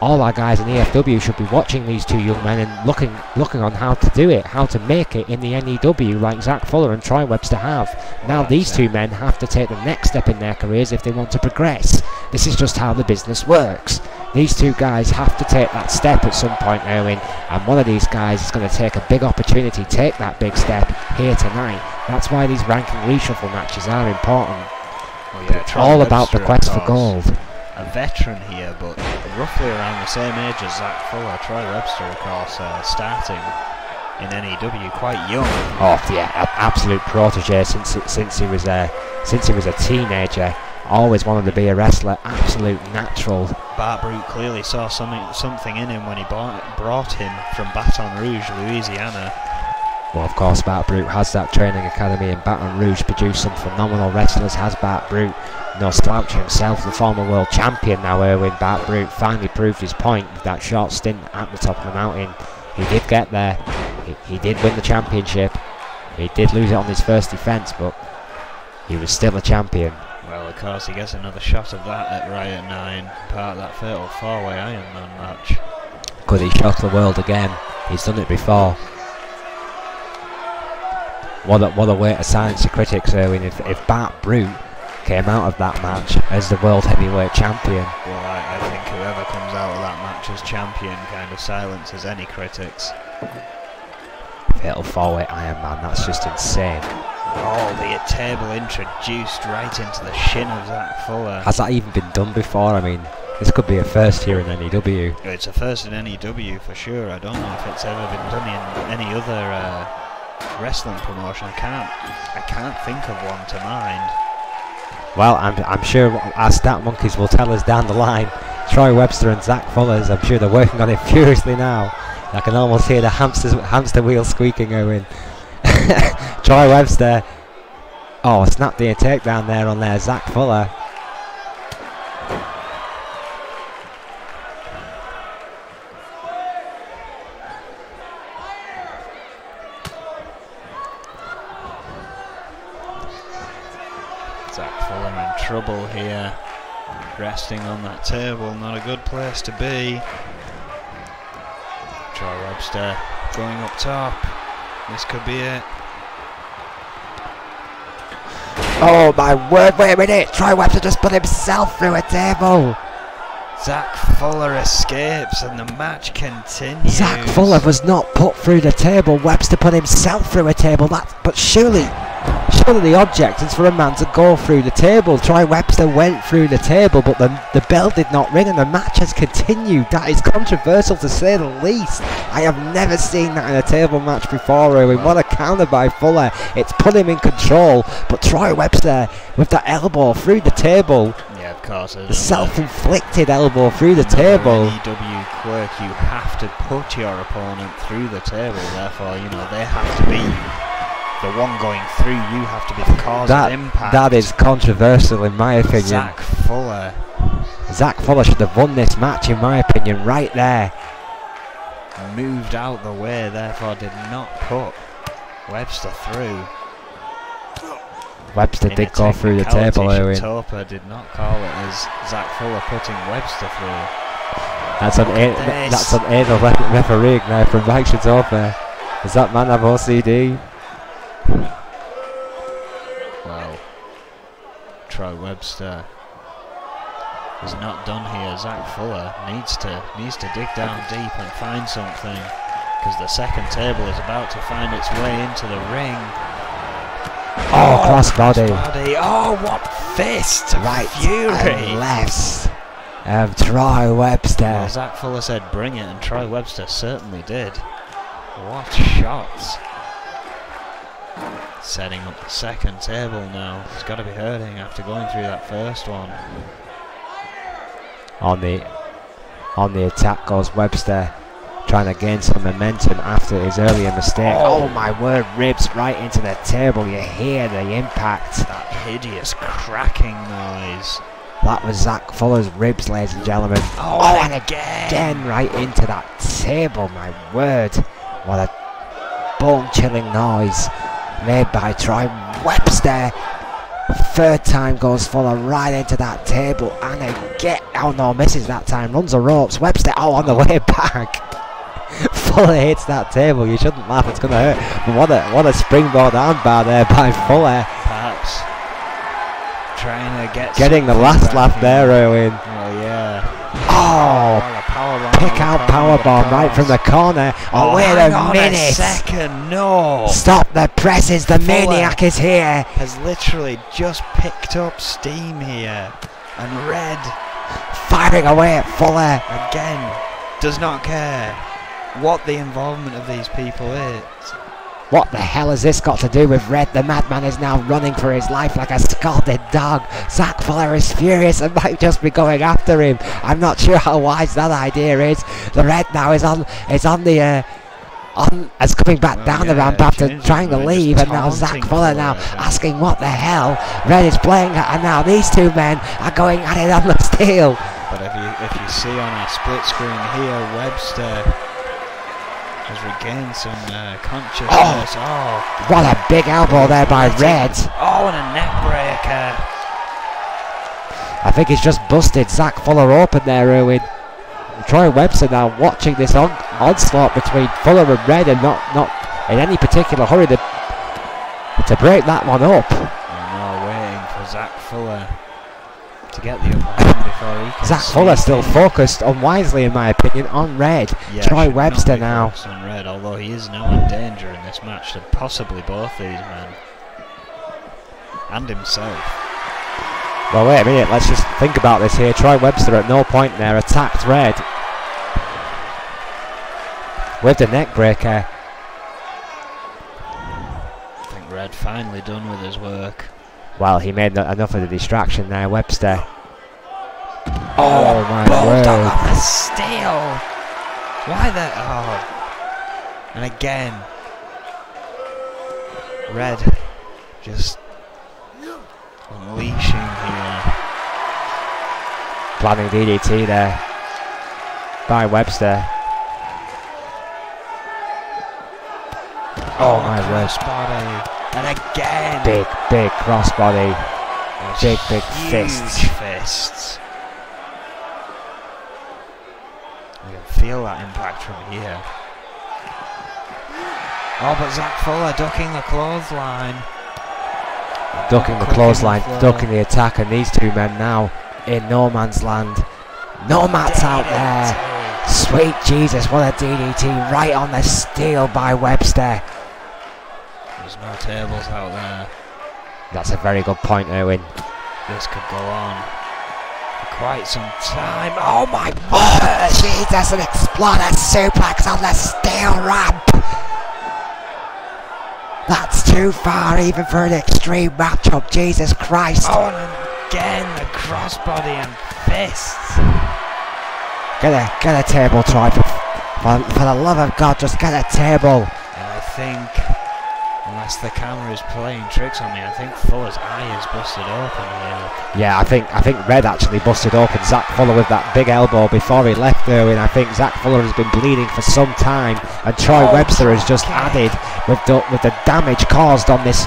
all our guys in E.F.W. should be watching these two young men and looking on how to do it, how to make it in the N.E.W. like Zach Fuller and Troy Webster have. Now these two men have to take the next step in their careers if they want to progress. This is just how the business works. These two guys have to take that step at some point, Erwin, and one of these guys is going to take a big opportunity, take that big step here tonight. That's why these ranking reshuffle matches are important. Well, yeah, it's all about the quest for gold. A veteran here, but roughly around the same age as Zach Fuller. Troy Webster, of course, starting in N.E.W. quite young. Oh yeah, absolute protege since he was a teenager. Always wanted to be a wrestler, absolute natural. Bart Brute clearly saw something in him when he brought him from Baton Rouge, Louisiana. Well, of course, Bart Brute has that training academy in Baton Rouge, produced some phenomenal wrestlers, has Bart Brute. No slouch himself, the former world champion now, Erwin. Bart Brute finally proved his point with that short stint at the top of the mountain. He did get there, he did win the championship, he did lose it on his first defence, but he was still a champion. Well, of course, he gets another shot of that at Riot 9, part of that fatal 4-way Iron Man match. Could he shock the world again? He's done it before. What a way to silence the critics, Erwin. If Bart Brute came out of that match as the world heavyweight champion. Well, I think whoever comes out of that match as champion kind of silences any critics. Fatal 4-way Iron Man, that's just insane. Oh, the table introduced right into the shin of Zach Fuller. Has that even been done before? I mean, this could be a first here in N.E.W. It's a first in N.E.W. for sure. I don't know if it's ever been done in any other wrestling promotion. I can't think of one to mind. Well, I'm sure our stat monkeys will tell us down the line. Troy Webster and Zach Fullers, I'm sure they're working on it furiously now. I can almost hear the hamster wheel squeaking, Owen. Troy Webster. Oh, snapped the takedown there on there, Zach Fuller. Zach Fuller in trouble here. Resting on that table, not a good place to be. Troy Webster going up top. This could be it. Oh my word, wait a minute! Troy Webster just put himself through a table! Zach Fuller escapes and the match continues. Zach Fuller was not put through the table, Webster put himself through a table. But surely the object is for a man to go through the table. Troy Webster went through the table, but the bell did not ring and the match has continued. That is controversial to say the least. I have never seen that in a table match before, Owen. What a counter by Fuller. It's put him in control, but Troy Webster with that elbow through the table. Yeah, of course. The self-inflicted elbow through the table. N.E.W. quirk, you have to put your opponent through the table, therefore, you know, they have to be the one going through, you have to be the cause of impact. That is controversial in my opinion. Zach Fuller should have won this match in my opinion, right there. Moved out the way, therefore did not put Webster through. Webster did go through the table, Owen. Topa did not call it as Zach Fuller putting Webster through. That's an anal refereeing there from Mike Shatopa. Does that man have OCD? Well, Troy Webster is not done here. Zach Fuller needs to dig down deep and find something, because the second table is about to find its way into the ring. Oh, crossbody. Oh, what fist! Right, fury! And left of Troy Webster. Well, Zach Fuller said bring it, and Troy Webster certainly did. What shots! Setting up the second table now. It's got to be hurting after going through that first one. On the attack goes Webster, trying to gain some momentum after his earlier mistake. Oh my word, ribs right into the table. You hear the impact. That hideous cracking noise. That was Zach Fuller's ribs, ladies and gentlemen. Oh, and again right into that table. My word, what a bone-chilling noise made by Troy Webster. Third time goes Fuller right into that table, and again, oh no, misses that time, runs the ropes. Webster, on the way back. Fuller hits that table. You shouldn't laugh, it's going to hurt. But what a springboard armbar there by Fuller. Perhaps trying to getting the last laugh there, Owen. Oh yeah. Oh, pick out powerbomb right from the corner. Oh, wait a minute. A second, no. Stop the presses. The Fuller maniac is here. Has literally just picked up steam here, and Red firing away at Fuller again. Does not care what the involvement of these people is. What the hell has this got to do with Red? The madman is now running for his life like a scalded dog. Zach Fuller is furious and might just be going after him. I'm not sure how wise that idea is. The Red now is coming back down the ramp after trying to leave, and now Zach Fuller now asking what the hell Red is playing at, and now these two men are going at it on the steel. But if you see on our split screen here, Webster has regained some consciousness. Oh, what a big elbow there by Red. Oh, and a neck breaker. I think he's just busted Zach Fuller open there, Erwin. Troy Webster now watching this onslaught between Fuller and Red, and not in any particular hurry to break that one up. And now waiting for Zach Fuller to get the upper hand before he can. Zach Fuller still focused unwisely, in my opinion, on Red. Yeah, Troy Webster now on Red, although he is now in danger in this match to possibly both these men and himself. Well, wait a minute, let's just think about this here. Troy Webster at no point there attacked Red with the neck breaker. I think Red finally done with his work. Well, he made enough of the distraction there, Webster. Oh my word. On the steal. Why the... Oh. And again. Red just unleashing here. Planning DDT there by Webster. Oh my word. Crossbody. And again. Big crossbody. Big fists. fists. You can feel that impact from here. Oh, but Zach Fuller ducking the clothesline. Ducking the clothesline, ducking the attack, and these two men now in no man's land. No mats out there. Sweet Jesus, what a DDT right on the steel by Webster. There's no tables out there. That's a very good point, Erwin. This could go on for quite some time. Oh my word! Jesus, an exploder suplex on the steel ramp. That's too far even for an extreme matchup, Jesus Christ. Oh, and again the crossbody and fists. Get a table, Troy. For the love of God, just get a table. And I think, unless the camera is playing tricks on me, I think Fuller's eye is busted open here. Yeah, I think Red actually busted open Zach Fuller with that big elbow before he left there, and I think Zach Fuller has been bleeding for some time, and Troy Webster has just added with the damage caused on this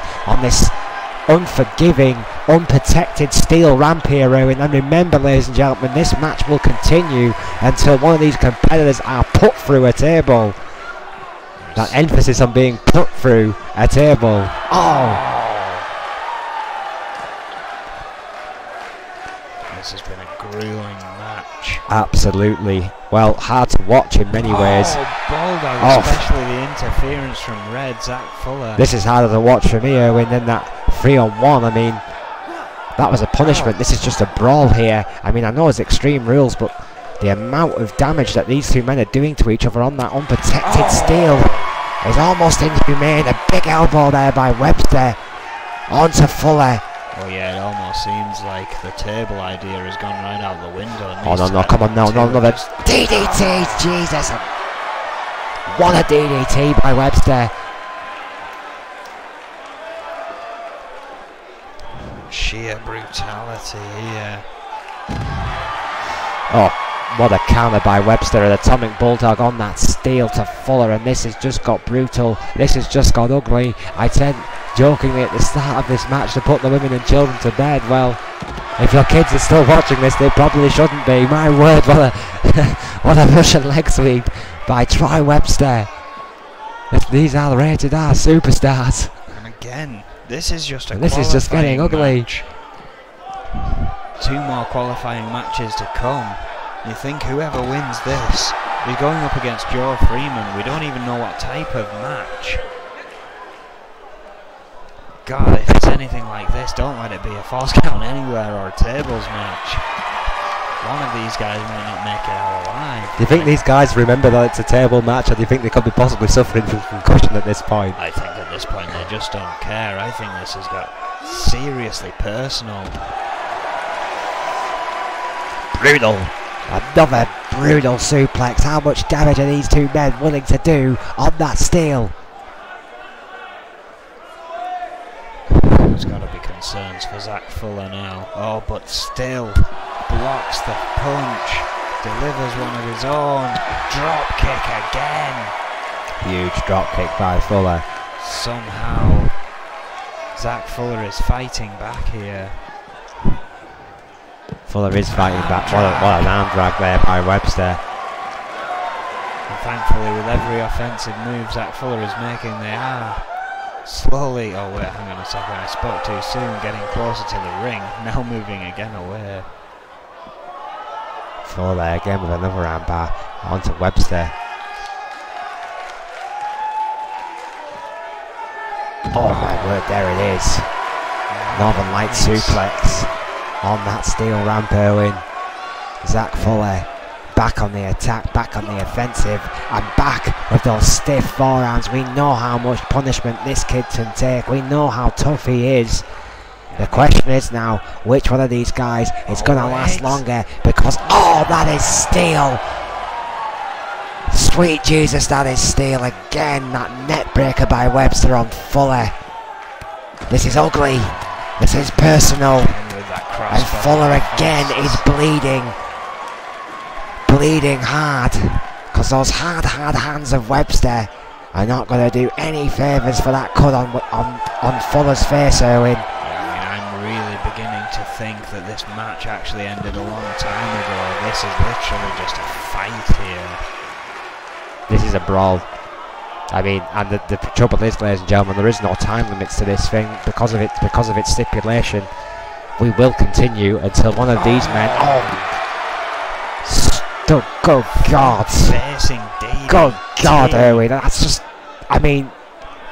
unforgiving, unprotected steel ramp here, Owen. And remember, ladies and gentlemen, this match will continue until one of these competitors are put through a table. That emphasis on being put through a table. Oh! This has been a grueling match. Absolutely. Well, hard to watch in many ways. Bulldog, especially the interference from Red, Zach Fuller. This is harder to watch for me, Owen, than that 3-on-1. I mean, that was a punishment. This is just a brawl here. I mean, I know it's Extreme Rules, but the amount of damage that these two men are doing to each other on that unprotected steel is almost inhumane. A big elbow there by Webster onto Fuller. Oh yeah, it almost seems like the table idea has gone right out the window. Oh no, come on, no, the DDT, Jesus. What a DDT by Webster. Sheer brutality here. Oh, what a counter by Webster. An atomic bulldog on that steel to Fuller, and this has just got brutal. This has just got ugly. I said jokingly at the start of this match to put the women and children to bed. Well, if your kids are still watching this, they probably shouldn't be. My word, what a what a Russian leg sweep by Troy Webster. These are rated R superstars. And again, this is just a this is just getting ugly. match. 2 more qualifying matches to come. You think whoever wins this is going up against Joe Freeman. We don't even know what type of match. God, if it's anything like this, don't let it be a false count anywhere or a tables match. One of these guys might not make it out alive. Do you think these guys remember that it's a table match, or do you think they could be possibly suffering from concussion at this point? I think at this point they just don't care. I think this has got seriously personal. Brutal. Another brutal suplex. How much damage are these 2 men willing to do on that steel? There's got to be concerns for Zach Fuller now. Oh, but still blocks the punch, delivers one of his own. Drop kick again. Huge drop kick by Fuller. Somehow Zach Fuller is fighting back here. Fuller is fighting back. What an arm drag there by Webster. And thankfully, with every offensive move Zach Fuller is making, they are slowly. Oh wait, hang on a second, I spoke too soon. Getting closer to the ring, now moving again away. Fuller again with another armbar onto Webster. Oh my word, there it is. Northern Light suplex on that steel ramp, Erwin. Zach Fuller back on the attack, back on the offensive, and back with those stiff forearms. We know how much punishment this kid can take. We know how tough he is. The question is now, which one of these guys is going to last longer? Because, oh, that is steel. Sweet Jesus, that is steel again. That net breaker by Webster on Fuller. This is ugly. This is personal. And Fuller again is bleeding. Bleeding hard. Because those hard hands of Webster are not going to do any favours for that cut on Fuller's face, Erwin. I'm really beginning to think that this match actually ended a long time ago. This is literally just a fight here. This is a brawl. I mean, and the trouble is, ladies and gentlemen, there is no time limits to this thing because of its stipulation. We will continue until one of these men. Good God! Good God, Erwin. That's just. I mean,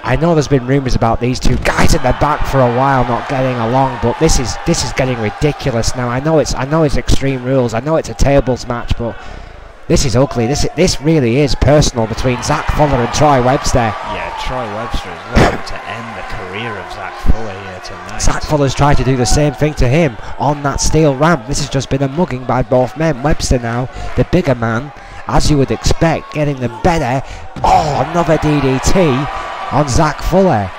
I know there's been rumours about these 2 guys in the back for a while not getting along, but this is getting ridiculous now. I know it's Extreme Rules. I know it's a tables match, but this is ugly. This really is personal between Zach Fuller and Troy Webster. Yeah, Troy Webster is looking to end the career of Zach Fuller here tonight. Zach Fuller's tried to do the same thing to him on that steel ramp. This has just been a mugging by both men. Webster now, the bigger man, as you would expect, getting the better. Oh, another DDT on Zach Fuller.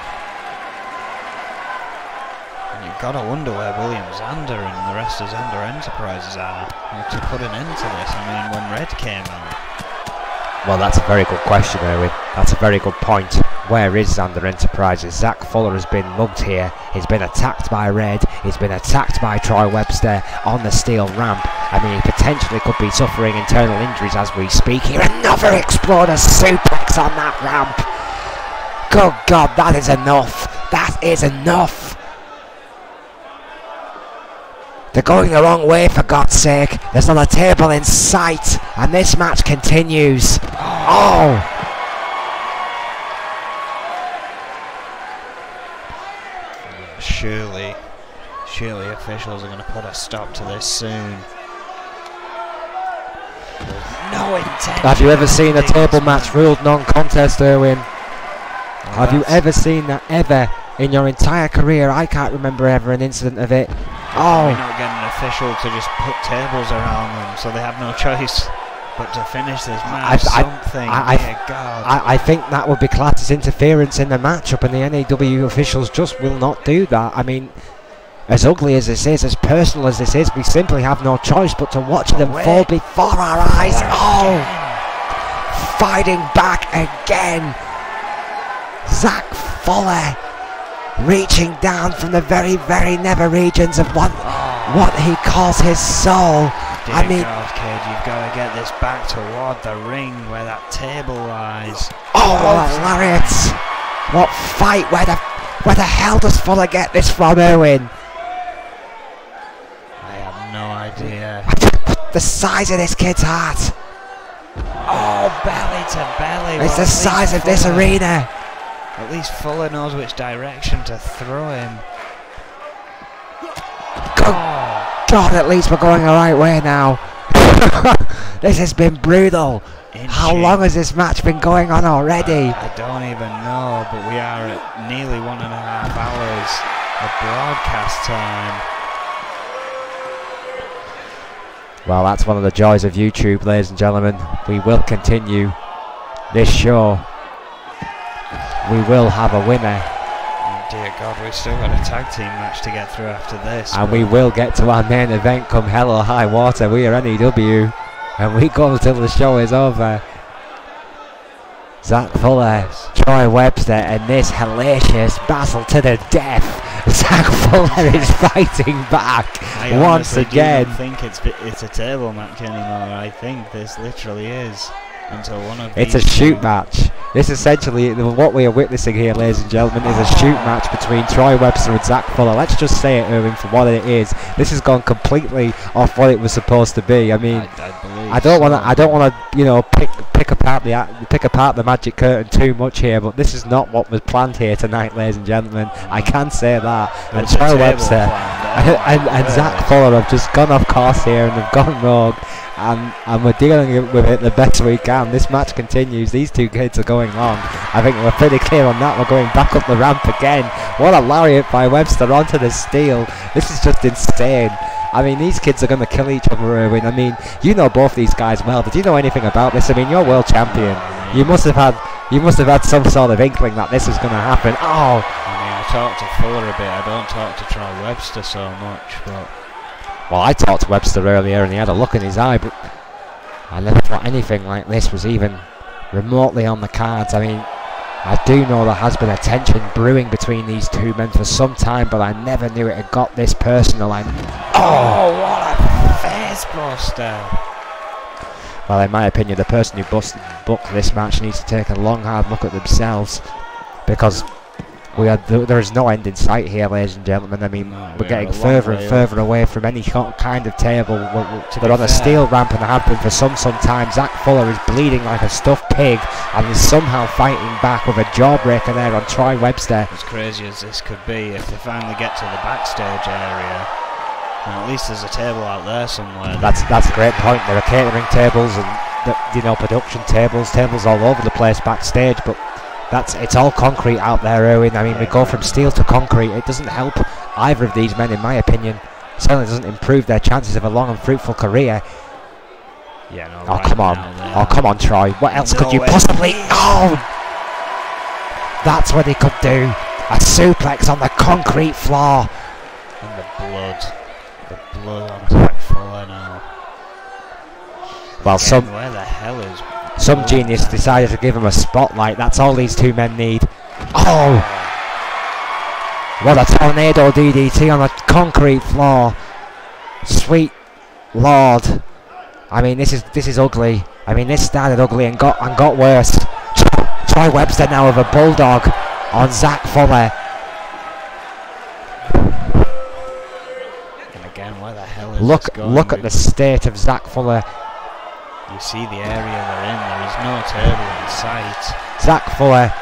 And you've got to wonder where William Zander and the rest of Zander Enterprises are to put an end to this. I mean, when Red came out. Well, that's a very good question, Erwin. That's a very good point. Where is Zander Enterprises? Zach Fuller has been mugged here. He's been attacked by Red. He's been attacked by Troy Webster on the steel ramp. I mean, he potentially could be suffering internal injuries as we speak here. Another Exploder suplex on that ramp. Good God, that is enough. That is enough. They're going the wrong way, for God's sake. There's not a table in sight, and this match continues. Oh! Surely officials are going to put a stop to this soon. There's no intention. Have you ever seen a table match ruled non-contest, Erwin? Have you ever seen that ever in your entire career? I can't remember ever an incident of it. Oh! We're not getting an official to just put tables around them, so they have no choice but to finish this match. I think that would be classed as interference in the matchup, and the N.E.W. officials just will not do that. I mean, as ugly as this is, as personal as this is, we simply have no choice but to watch them fall before our eyes. Oh! Fighting back again. Zach Fuller reaching down from the very, very nether regions of what he calls his soul. I mean, kid, you've got to get this back toward the ring where that table lies. Oh, what lariats! What fight? Where the hell does Fuller get this from, Erwin? I have dear. The size of this kid's heart. Oh, belly to belly. It's the size of this arena. At least Fuller knows which direction to throw him. God, at least we're going the right way now. This has been brutal. How long has this match been going on already? I don't even know, but we are at nearly 1.5 hours of broadcast time. Well, that's one of the joys of YouTube, ladies and gentlemen. We will continue this show. We will have a winner. Oh dear God, we've still got a tag team match to get through after this. And we will get to our main event come hell or high water. We are N.E.W. and we go until the show is over. Zach Fuller, Troy Webster, and this hellacious battle to the death. Zach Fuller is fighting back once again. I don't think it's a table match anymore. I think this literally is. Until one of it's a shoot match. This essentially, what we are witnessing here, ladies and gentlemen, is a shoot match between Troy Webster and Zach Fuller. Let's just say it, Irwin, for what it is. This has gone completely off what it was supposed to be. I mean, I don't want to, you know, pick apart the magic curtain too much here, but this is not what was planned here tonight, ladies and gentlemen. I can say that. And Troy Webster and Zach Fuller have just gone off course here and have gone rogue. And we're dealing with it the best we can. This match continues. These two kids are going long. I think we're pretty clear on that. We're going back up the ramp again. What a lariat by Webster onto the steel. This is just insane. I mean, these kids are going to kill each other, Irwin. I mean, you know both these guys well. Did you know anything about this? I mean, you're world champion. You must have had some sort of inkling that this was going to happen. Oh! I mean, I talk to Fuller a bit. I don't talk to Troy Webster so much, but... Well, I talked to Webster earlier and he had a look in his eye, but I never thought anything like this was even remotely on the cards. I mean, I do know there has been a tension brewing between these two men for some time, but I never knew it had got this personal. Oh, what a face buster! Well, in my opinion, the person who booked this match needs to take a long, hard look at themselves, because there is no end in sight here, ladies and gentlemen. I mean, we're getting further and further away from any kind of table. They're on a steel ramp and have been for some time. Zach Fuller is bleeding like a stuffed pig and is somehow fighting back with a jawbreaker there on Troy Webster. As crazy as this could be, if they finally get to the backstage area, and at least there's a table out there somewhere. That's a great point. There are catering tables and production tables all over the place backstage, but it's all concrete out there, Irwin. I mean, we go from steel to concrete. It doesn't help either of these men, in my opinion. It certainly doesn't improve their chances of a long and fruitful career. Yeah, no. Oh, come on. Oh, come on, Troy. What else could you possibly... Oh! That's what he could do. A suplex on the concrete floor. And the blood on Zach Fuller now. Well, where the hell is... Some genius decided to give him a spotlight. That's all these two men need. Oh! What a tornado DDT on a concrete floor. Sweet Lord. I mean, this is ugly. I mean, this started ugly and got worse. Troy Webster now with a bulldog on Zach Fuller. And again, where the hell is Look at the state of Zach Fuller. You see the area they're in. There is no table in sight. Zach Fuller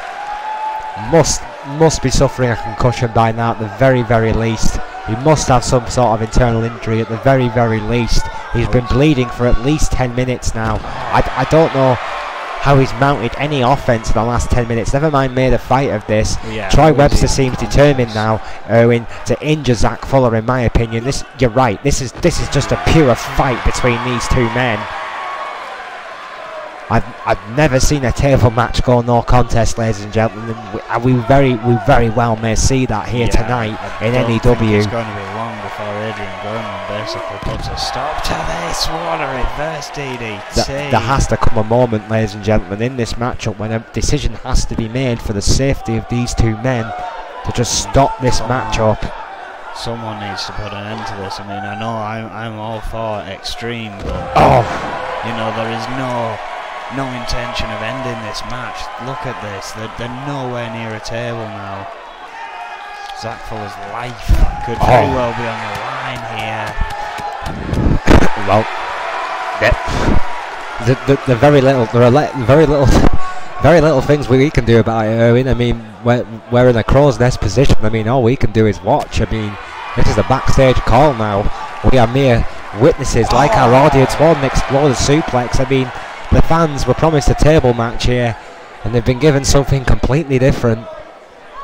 must be suffering a concussion by now at the very, very least. He must have some sort of internal injury at the very, very least. He's been bleeding for at least 10 minutes now. I don't know how he's mounted any offense in the last 10 minutes. Never mind made a fight of this. Yeah, Troy Webster seems determined now, Irwin, to injure Zach Fuller. In my opinion, you're right. This is just a pure fight between these two men. I've never seen a table match go no contest, ladies and gentlemen. We very well may see that here tonight in N.E.W. It's going to be long before Adrian Gorman basically puts a stop to this. What a reverse DDT. There has to come a moment, ladies and gentlemen, in this matchup when a decision has to be made for the safety of these two men to just stop this matchup. Someone needs to put an end to this. I mean, I know I'm all for extreme, but you know, there is no intention of ending this match. Look at this. They're nowhere near a table now. Zach Fuller's life could very well be on the line here. Well, the very little, there are very little things we can do about it, Erwin. I mean, we're in a crow's nest position. I mean, all we can do is watch. I mean, this is a backstage call now. We are mere witnesses, like our audience. What an exploded suplex. I mean, the fans were promised a table match here, and they've been given something completely different,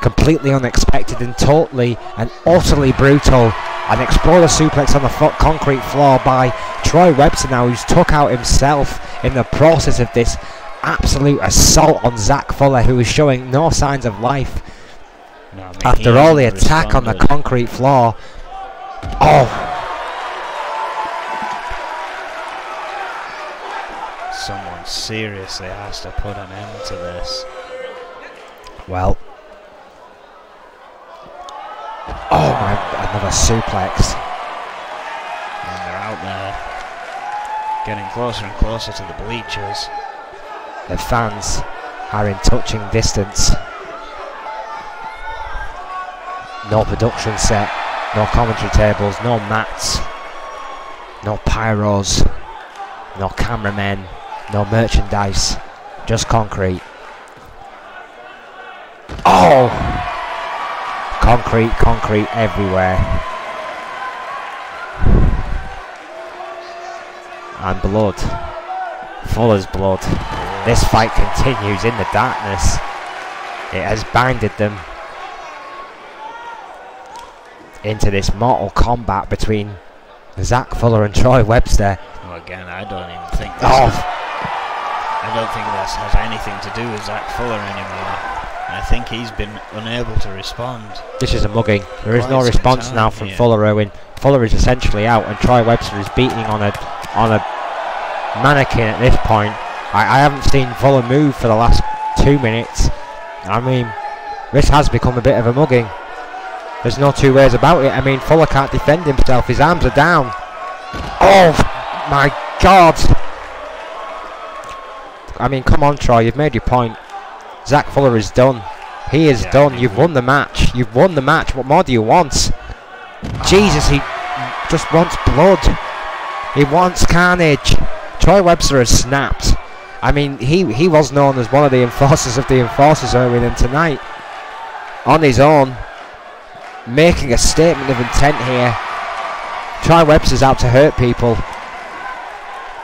completely unexpected, and totally and utterly brutal. An exploder suplex on the concrete floor by Troy Webster now, who's took out himself in the process of this absolute assault on Zach Fuller, who is showing no signs of life. No, I mean, after all the attack on the concrete floor. Oh! Someone seriously has to put an end to this. Well. Oh my, another suplex. And they're out there, getting closer and closer to the bleachers. The fans are in touching distance. No production set, no commentary tables, no mats, no pyros, no cameramen, no merchandise, just concrete. Oh! Concrete everywhere. And blood. Fuller's blood. This fight continues in the darkness. It has binded them into this mortal combat between Zach Fuller and Troy Webster. Well, again, I don't even think this I don't think this has anything to do with Zach Fuller anymore. I think he's been unable to respond. This is a mugging. There is no response now from Fuller, Owen. Fuller is essentially out, and Troy Webster is beating on a mannequin at this point. I haven't seen Fuller move for the last 2 minutes. I mean, this has become a bit of a mugging. There's no two ways about it. I mean, Fuller can't defend himself. His arms are down. Oh my God! I mean, come on, Troy. You've made your point. Zach Fuller is done. He is done. You've won the match. You've won the match. What more do you want? Jesus, he just wants blood. He wants carnage. Troy Webster has snapped. I mean, he was known as one of the enforcers of the enforcers earlier, and tonight, on his own, making a statement of intent here. Troy Webster's out to hurt people.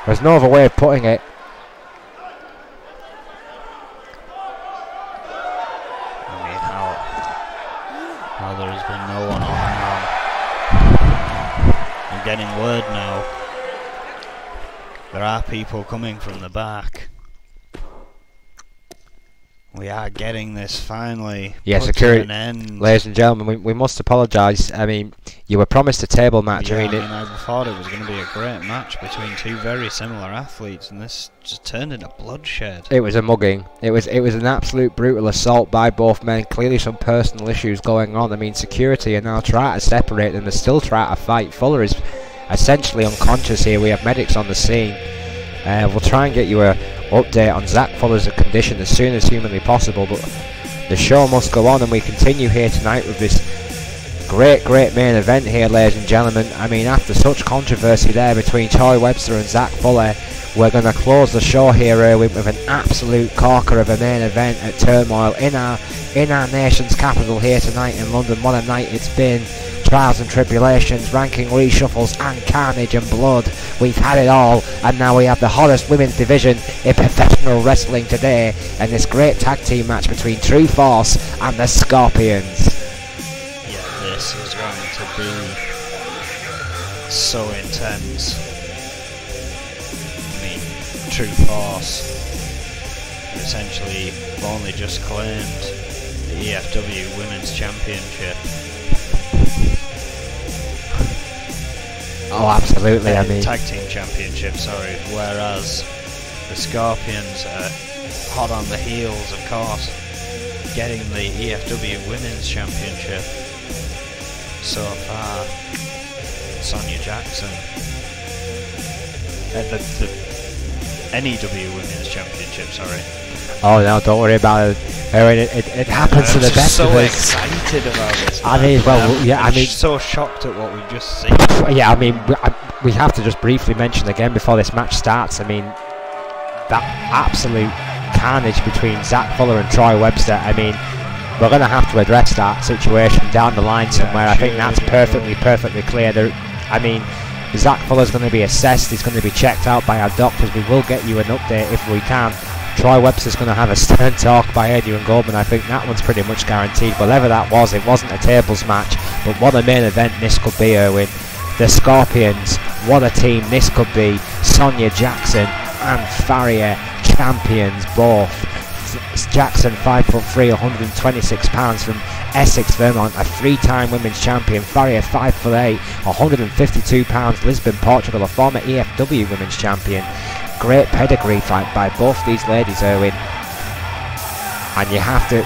There's no other way of putting it. There has been no one on now. I'm getting word now. There are people coming from the back. We are getting this finally. Yeah, security. Ladies and gentlemen, we must apologise. I mean, you were promised a table match. Yeah, I thought it was going to be a great match between two very similar athletes, and this just turned into bloodshed. It was a mugging. It was an absolute brutal assault by both men. Clearly some personal issues going on. I mean, security are now trying to separate them. They're still trying to fight. Fuller is essentially unconscious here. We have medics on the scene. We'll try and get you a update on Zach Fuller's condition as soon as humanly possible, but the show must go on, and we continue here tonight with this great main event here, ladies and gentlemen. I mean, after such controversy there between Troy Webster and Zach Fuller, we're going to close the show here with an absolute corker of a main event at Turmoil in our nation's capital here tonight in London. What a night it's been. Trials and tribulations, ranking reshuffles, and carnage and blood. We've had it all, and now we have the hottest women's division in professional wrestling today, and this great tag team match between True Force and the Scorpions. Yeah, this is going to be so intense. I mean, True Force essentially only just claimed the EFW Women's Championship. Oh, absolutely. I mean, tag team championship, sorry. Whereas the Scorpions are hot on the heels, of course, getting the EFW Women's Championship. So far, Sonya Jackson. The N.E.W. Women's Championship, sorry. Oh no, don't worry about it. It happens to the best of us. I'm so excited about this. I mean, well, yeah, I mean, so shocked at what we've just seen. Yeah, I mean, we have to just briefly mention again before this match starts. I mean, that absolute carnage between Zach Fuller and Troy Webster. I mean, we're going to have to address that situation down the line somewhere. I think that's perfectly clear. I mean, Zach Fuller's going to be assessed. He's going to be checked out by our doctors. We will get you an update if we can. Troy Webster's going to have a stern talk by Adrian Goldman. I think that one's pretty much guaranteed. Whatever that was, it wasn't a tables match. But what a main event this could be, Erwin. The Scorpions, what a team this could be. Sonia Jackson and Farrier, champions both. Jackson, 5'3", 126 pounds from Essex, Vermont, a 3-time women's champion. Farrier, 5'8", 152 pounds, Lisbon, Portugal, a former EFW women's champion. Great pedigree fight by both these ladies, Erwin. And you have to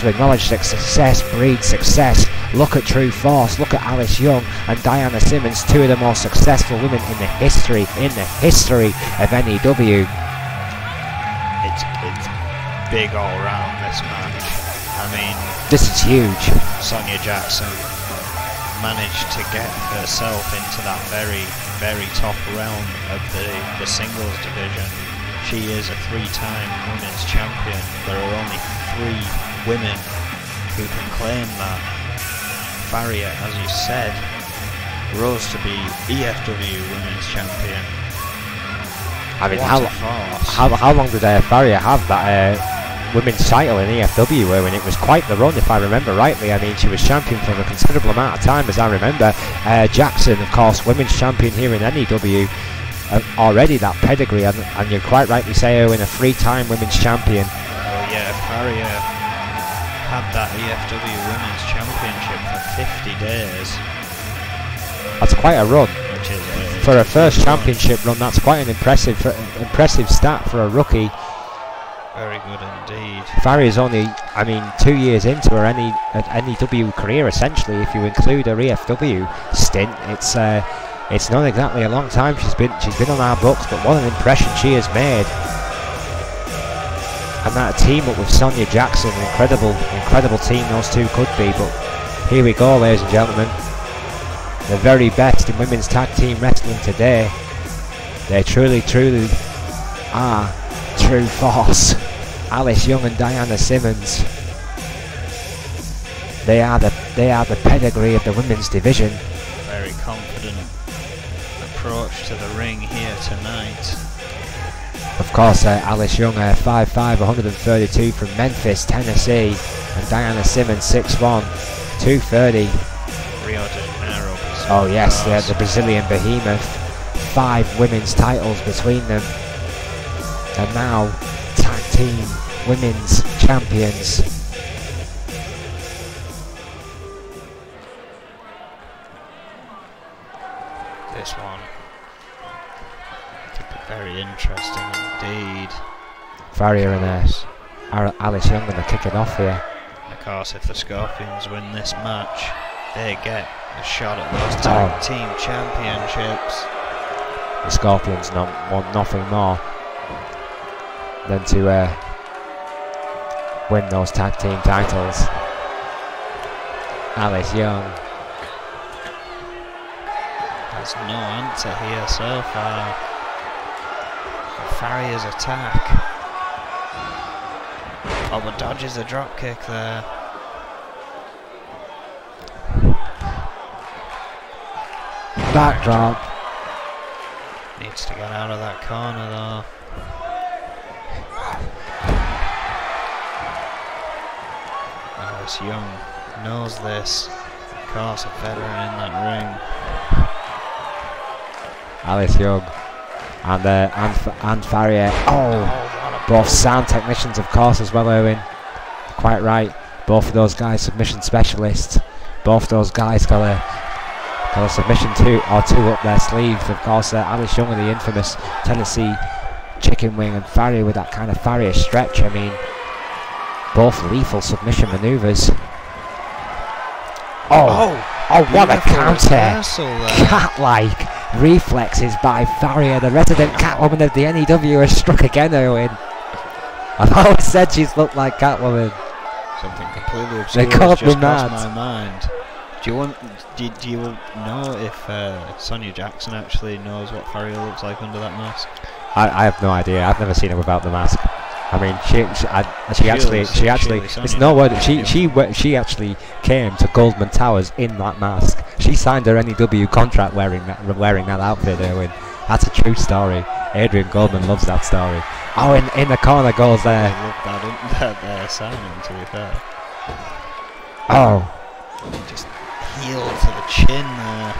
acknowledge that success breeds success. Look at True Force, look at Alice Young and Diana Simmons, two of the most successful women in the history of N.E.W. It's big all round this match. I mean, this is huge. Sonia Jackson managed to get herself into that very, very top realm of the singles division. She is a 3-time women's champion. There are only 3 women who can claim that. Farrier, as you said, rose to be EFW women's champion. I mean, how long did Farrier have that women's title in EFW, when it was quite the run, if I remember rightly? I mean, she was champion for a considerable amount of time, as I remember. Jackson, of course, women's champion here in N.E.W. Already that pedigree, and you're quite rightly say, Owen, a 3-time women's champion. Oh yeah, Farrier had that EFW women's championship for 50 days. That's quite a run. Which is for a first championship run, that's quite an impressive stat for a rookie. Very good indeed. Farrier's only, I mean, 2 years into her N.E.W. career, essentially, if you include her EFW stint. It's not exactly a long time she's been on our books, but what an impression she has made. And that team up with Sonia Jackson, incredible team those two could be. But here we go, ladies and gentlemen. The very best in women's tag team wrestling today. They truly are True Force. Alice Young and Diana Simmons. They are the pedigree of the women's division. Very confident approach to the ring here tonight. Of course, Alice Young, 5'5", 132 from Memphis, Tennessee, and Diana Simmons, 6'1", 230. Rio de Janeiro. Oh yes, they're the Brazilian behemoth. 5 women's titles between them, and now tag team women's champions. This one could be very interesting indeed. Farrier and Alice Young going to kick it off here. Of course, if the Scorpions win this match, they get a shot at those tag team championships. The Scorpions want nothing more than to win those tag team titles. Alice Young. There's no answer here so far for Farrier's attack. Oh, but dodges a drop kick there. Backdrop. Needs to get out of that corner though. Alice Young knows this. Of course, a veteran in that ring. Alice Young and Farrier. Oh, both sound technicians, of course, as well, Owen. Quite right. Both of those guys submission specialists. Both those guys got a submission or two up their sleeves. Of course, Alice Young with the infamous Tennessee chicken wing, and Farrier with that kind of Farrier stretch. I mean, both lethal submission maneuvers. Oh, what a counter! Cat-like reflexes by Farrier, the resident Catwoman of the N.E.W. has struck again, Owen. I've always said she's looked like Catwoman. Something completely obscure has just crossed my mind. Do you know if Sonia Jackson actually knows what Farrier looks like under that mask? I have no idea. I've never seen her without the mask. I mean, she actually. It's no word. She actually came to Goldman Towers in that mask. She signed her N.E.W contract wearing that outfit. Erwin, that's a true story. Adrian Goldman loves that story. Oh, in the corner goes there. I love that signing, to be fair. Oh. Just heel to the chin there.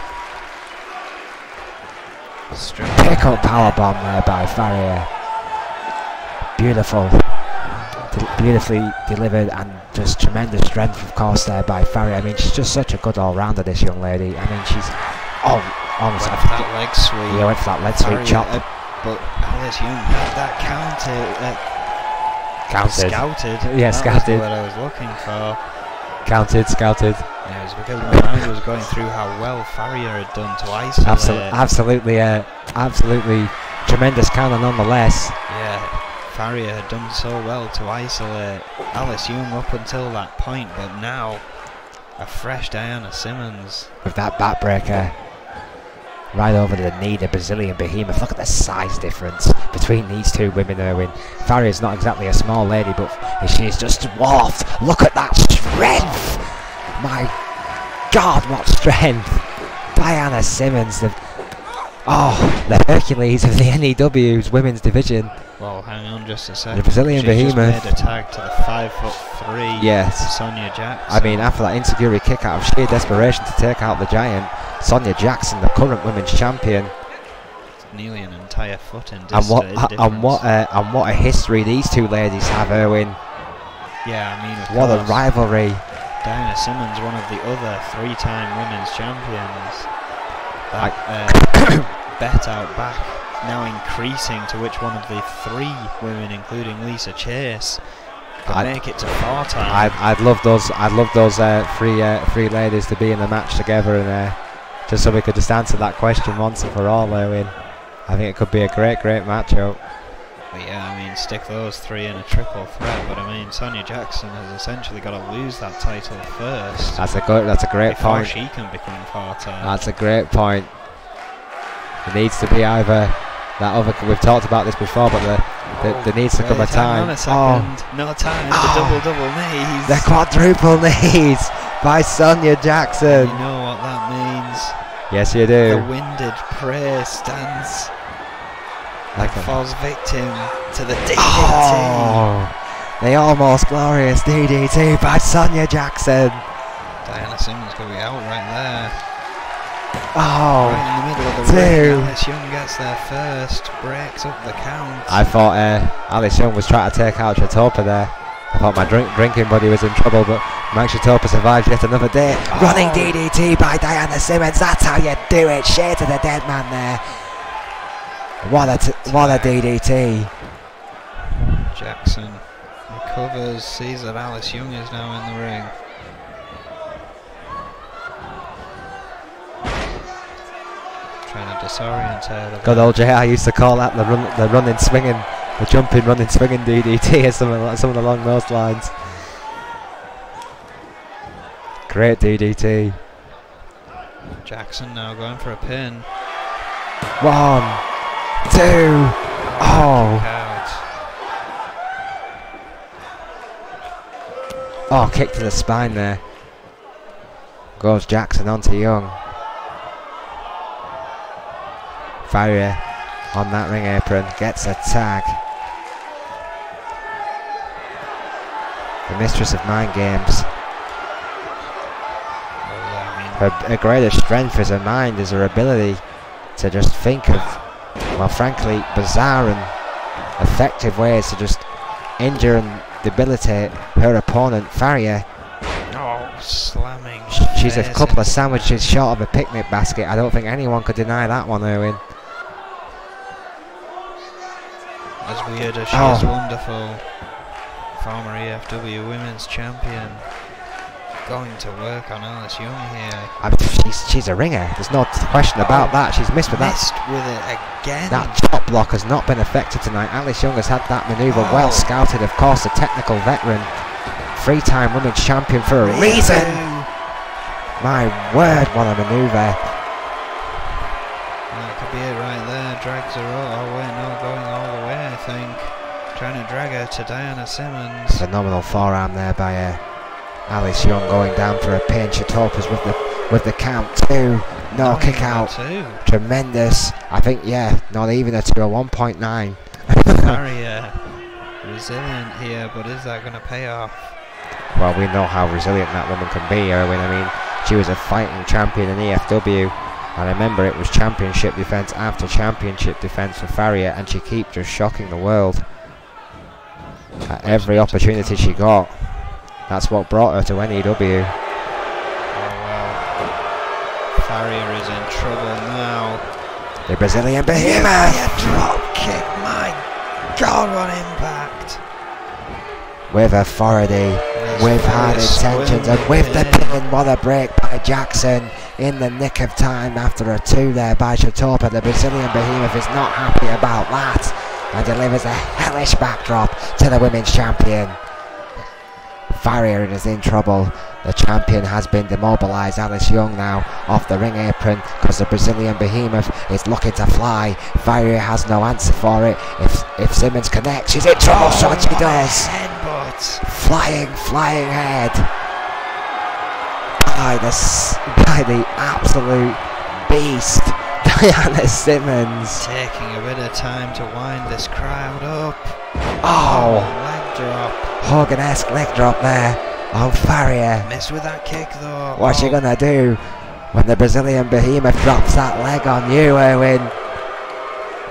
Pick up powerbomb there by Farrier. Beautiful. Beautifully delivered, and just tremendous strength, of course, there by Farrier. I mean, she's just such a good all-rounder, this young lady. I mean, she's... Oh, almost... Went for that leg sweep. Yeah, went for that leg sweep chop. But Alice Young had that scouted. Yeah, that scouted. was what I was looking for. Scouted. Yeah, it was because my mind was going through how well Farrier had done to isolate. Absolutely tremendous counter nonetheless. Yeah, Farrier had done so well to isolate Alice Young up until that point, but now a fresh Diana Simmons. With that backbreaker right over the knee, the Brazilian behemoth. Look at the size difference between these two women, Erwin. Farrier's not exactly a small lady, but she's just dwarfed. Look at that strength! My God, what strength! Diana Simmons, the Hercules of the N.E.W's women's division. Well, hang on just a second. The Brazilian behemoth. Just made a tag to the 5'3". Yes. Sonia Jackson. I mean, after that insecurity kick out of sheer desperation to take out the giant, Sonia Jackson, the current women's champion. It's nearly an entire foot in and what a history these two ladies have, Erwin. Yeah, I mean, what a rivalry. Diana Simmons, one of the other 3-time women's champions. Bet out back, now increasing to which one of the 3 women, including Lisa Chase, could make it to 4-time. I'd love those 3 ladies to be in the match together, and just so we could just answer that question once and for all, Erwin. I think it could be a great matchup. But yeah, I mean, stick those 3 in a triple threat. But I mean, Sonia Jackson has essentially got to lose that title first. That's a great point. Before she can become 4-time. That's a great point. It needs to be either that other. We've talked about this before, but there needs to come a time. Hang on a second. No time. The double knees. The quadruple knees by Sonia Jackson. You know what that means. Yes, you do. The winded prey stands like falls victim to the DDT. The almost glorious DDT by Sonia Jackson. Diana Simmons could be out right there. Right in the middle of the ring. Alice Young gets there first, breaks up the count. I thought Alice Young was trying to take out Chatopa there. I thought my drinking buddy was in trouble, but Mike Chatopa survived yet another day. Running DDT by Diana Simmons. That's how you do it. Shade to the dead man there. What a DDT. Jackson recovers, sees that Alice Young is now in the ring. Trying to disorient her. Good old JR used to call that the running swinging, the jumping running swinging DDT or something along those lines. Great DDT. Jackson now going for a pin. 1, 2. Kick to the spine there. Goes Jackson onto Young. Farrier on that ring apron gets a tag. The mistress of mind games. Her greatest strength is her mind, is her ability to just think of, well, frankly, bizarre and effective ways to just injure and debilitate her opponent, Farrier. Slamming. She's a couple of sandwiches short of a picnic basket. I don't think anyone could deny that one, Erwin. As we heard her, she's wonderful. Former EFW Women's Champion. Going to work on Alice Young here. She's a ringer. There's no question about that. She's missed with that. Missed with it again. That chop block has not been effective tonight. Alice Young has had that manoeuvre well scouted. Of course, a technical veteran. 3-time women's champion for a reason. My word, what a manoeuvre. That could be it right there. Drags her up. Oh wait, no, going all the way, I think. Trying to drag her to Diana Simmons. Phenomenal forearm there by Alice Young, going down for a pin. Chitopa's with the count too. No, kick out. Tremendous. I think, yeah, not even a 2, a 1.9. Faria resilient here, but is that going to pay off? Well, we know how resilient that woman can be, Erwin. I mean, she was a fighting champion in EFW. And remember, it was championship defence after championship defence for Faria, and she kept just shocking the world at every opportunity she got. That's what brought her to N.E.W. Oh well. Faria is in trouble now. The Brazilian behemoth! Drop kick, my God, what impact! With authority, with hard intentions, and with the pin. What a break by Jackson in the nick of time after a 2 there by Chitopa. The Brazilian behemoth is not happy about that and delivers a hellish backdrop to the women's champion. Faria is in trouble. The champion has been demobilised. Alice Young now off the ring apron because the Brazilian behemoth is looking to fly. Faria has no answer for it. If Simmons connects, she's in trouble. So she does. Headbutt. Flying head by the absolute beast, Diana Simmons. Taking a bit of time to wind this crowd up. Oh, leg drop. Hogan-esque leg drop there on Faria. Missed with that kick though. What's she gonna do when the Brazilian behemoth drops that leg on you, Erwin?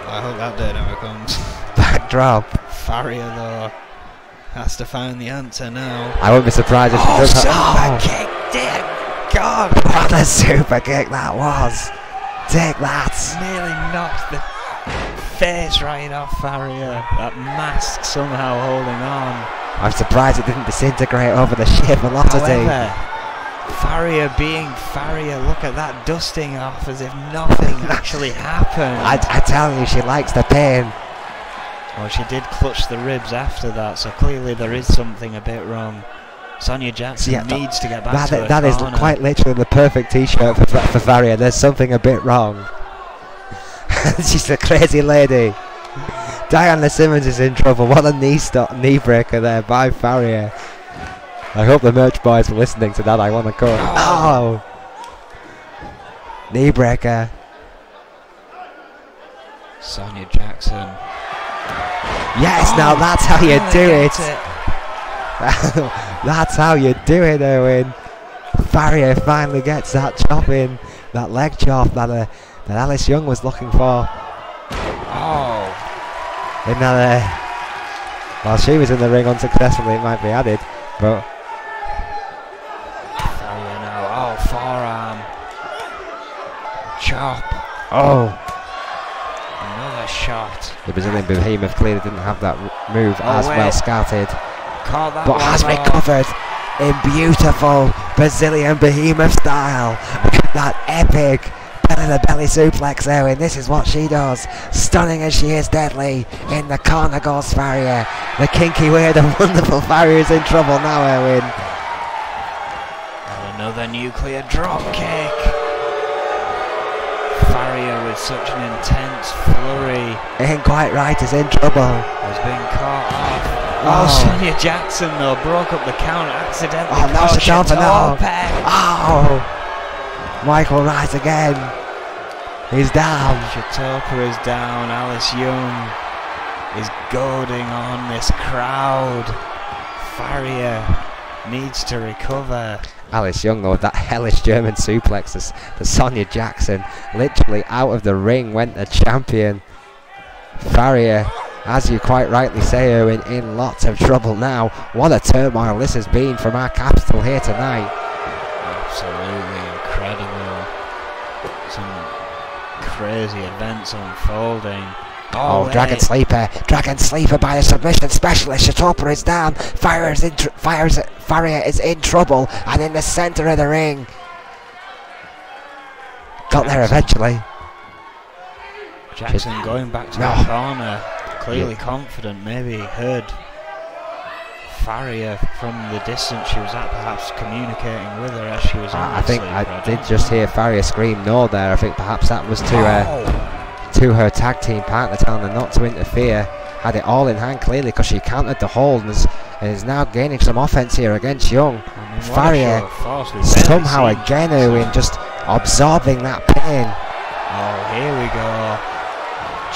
I hope that day never comes. Backdrop. Faria though has to find the answer now. I wouldn't be surprised if she does super kick, dear God. What a super kick that was. Take that. Nearly knocked the face right off Faria. That mask somehow holding on. I'm surprised it didn't disintegrate over the sheer velocity. However, Faria being Faria, look at that dusting off as if nothing actually happened. I tell you, she likes the pain. Well, she did clutch the ribs after that, so clearly there is something a bit wrong. Sonia Jackson needs to get back to her That is quite literally the perfect t-shirt for Faria. There's something a bit wrong. She's a crazy lady. Diana Simmons is in trouble. What a knee breaker there by Faria. I hope the merch boys were listening to that. I want to call. Oh! Knee breaker. Sonia Jackson. Yes, now that's how you do it. That's how you do it, Erwin. Faria finally gets that chop in, that leg chop that Alice Young was looking for. Oh. In that, while she was in the ring unsuccessfully, it might be added, but. Faria now. Oh, forearm. Chop. Oh. Another shot. The Brazilian behemoth clearly didn't have that move as well scouted, but has recovered in beautiful Brazilian behemoth style. Look at that epic belly-to-belly suplex, Erwin. This is what she does. Stunning as she is deadly. In the corner goes Faria. The kinky, weird and wonderful Faria is in trouble now, Erwin. And another nuclear drop kick. Faria with such an intense flurry. Ain't quite right, is in trouble. Has been caught off. Oh, Sonia Jackson though broke up the count accidentally. Oh, no, Chitopa. Oh, Michael Wright again. He's down. Chitopa is down. Alice Young is goading on this crowd. Faria needs to recover. Alice Young though, with that hellish German suplex to Sonia Jackson. Literally out of the ring went the champion. Faria, as you quite rightly say, Erwin, in lots of trouble now. What a turmoil this has been from our capital here tonight. Absolutely incredible. Some crazy events unfolding. Oh, Dragon Sleeper by the submission specialist. Chitopa is down. Faria is in trouble and in the centre of the ring. Got there eventually. Jackson going back to the corner, clearly confident, maybe heard Farrier, from the distance she was at, perhaps communicating with her as she was on I think I did just hear Farrier scream no there. I think perhaps that was to her tag team partner, telling her not to interfere. Had it all in hand clearly, because she countered the hold and is now gaining some offense here against Young. I mean, Farrier somehow again, Owen, just absorbing that pain. Oh, here we go.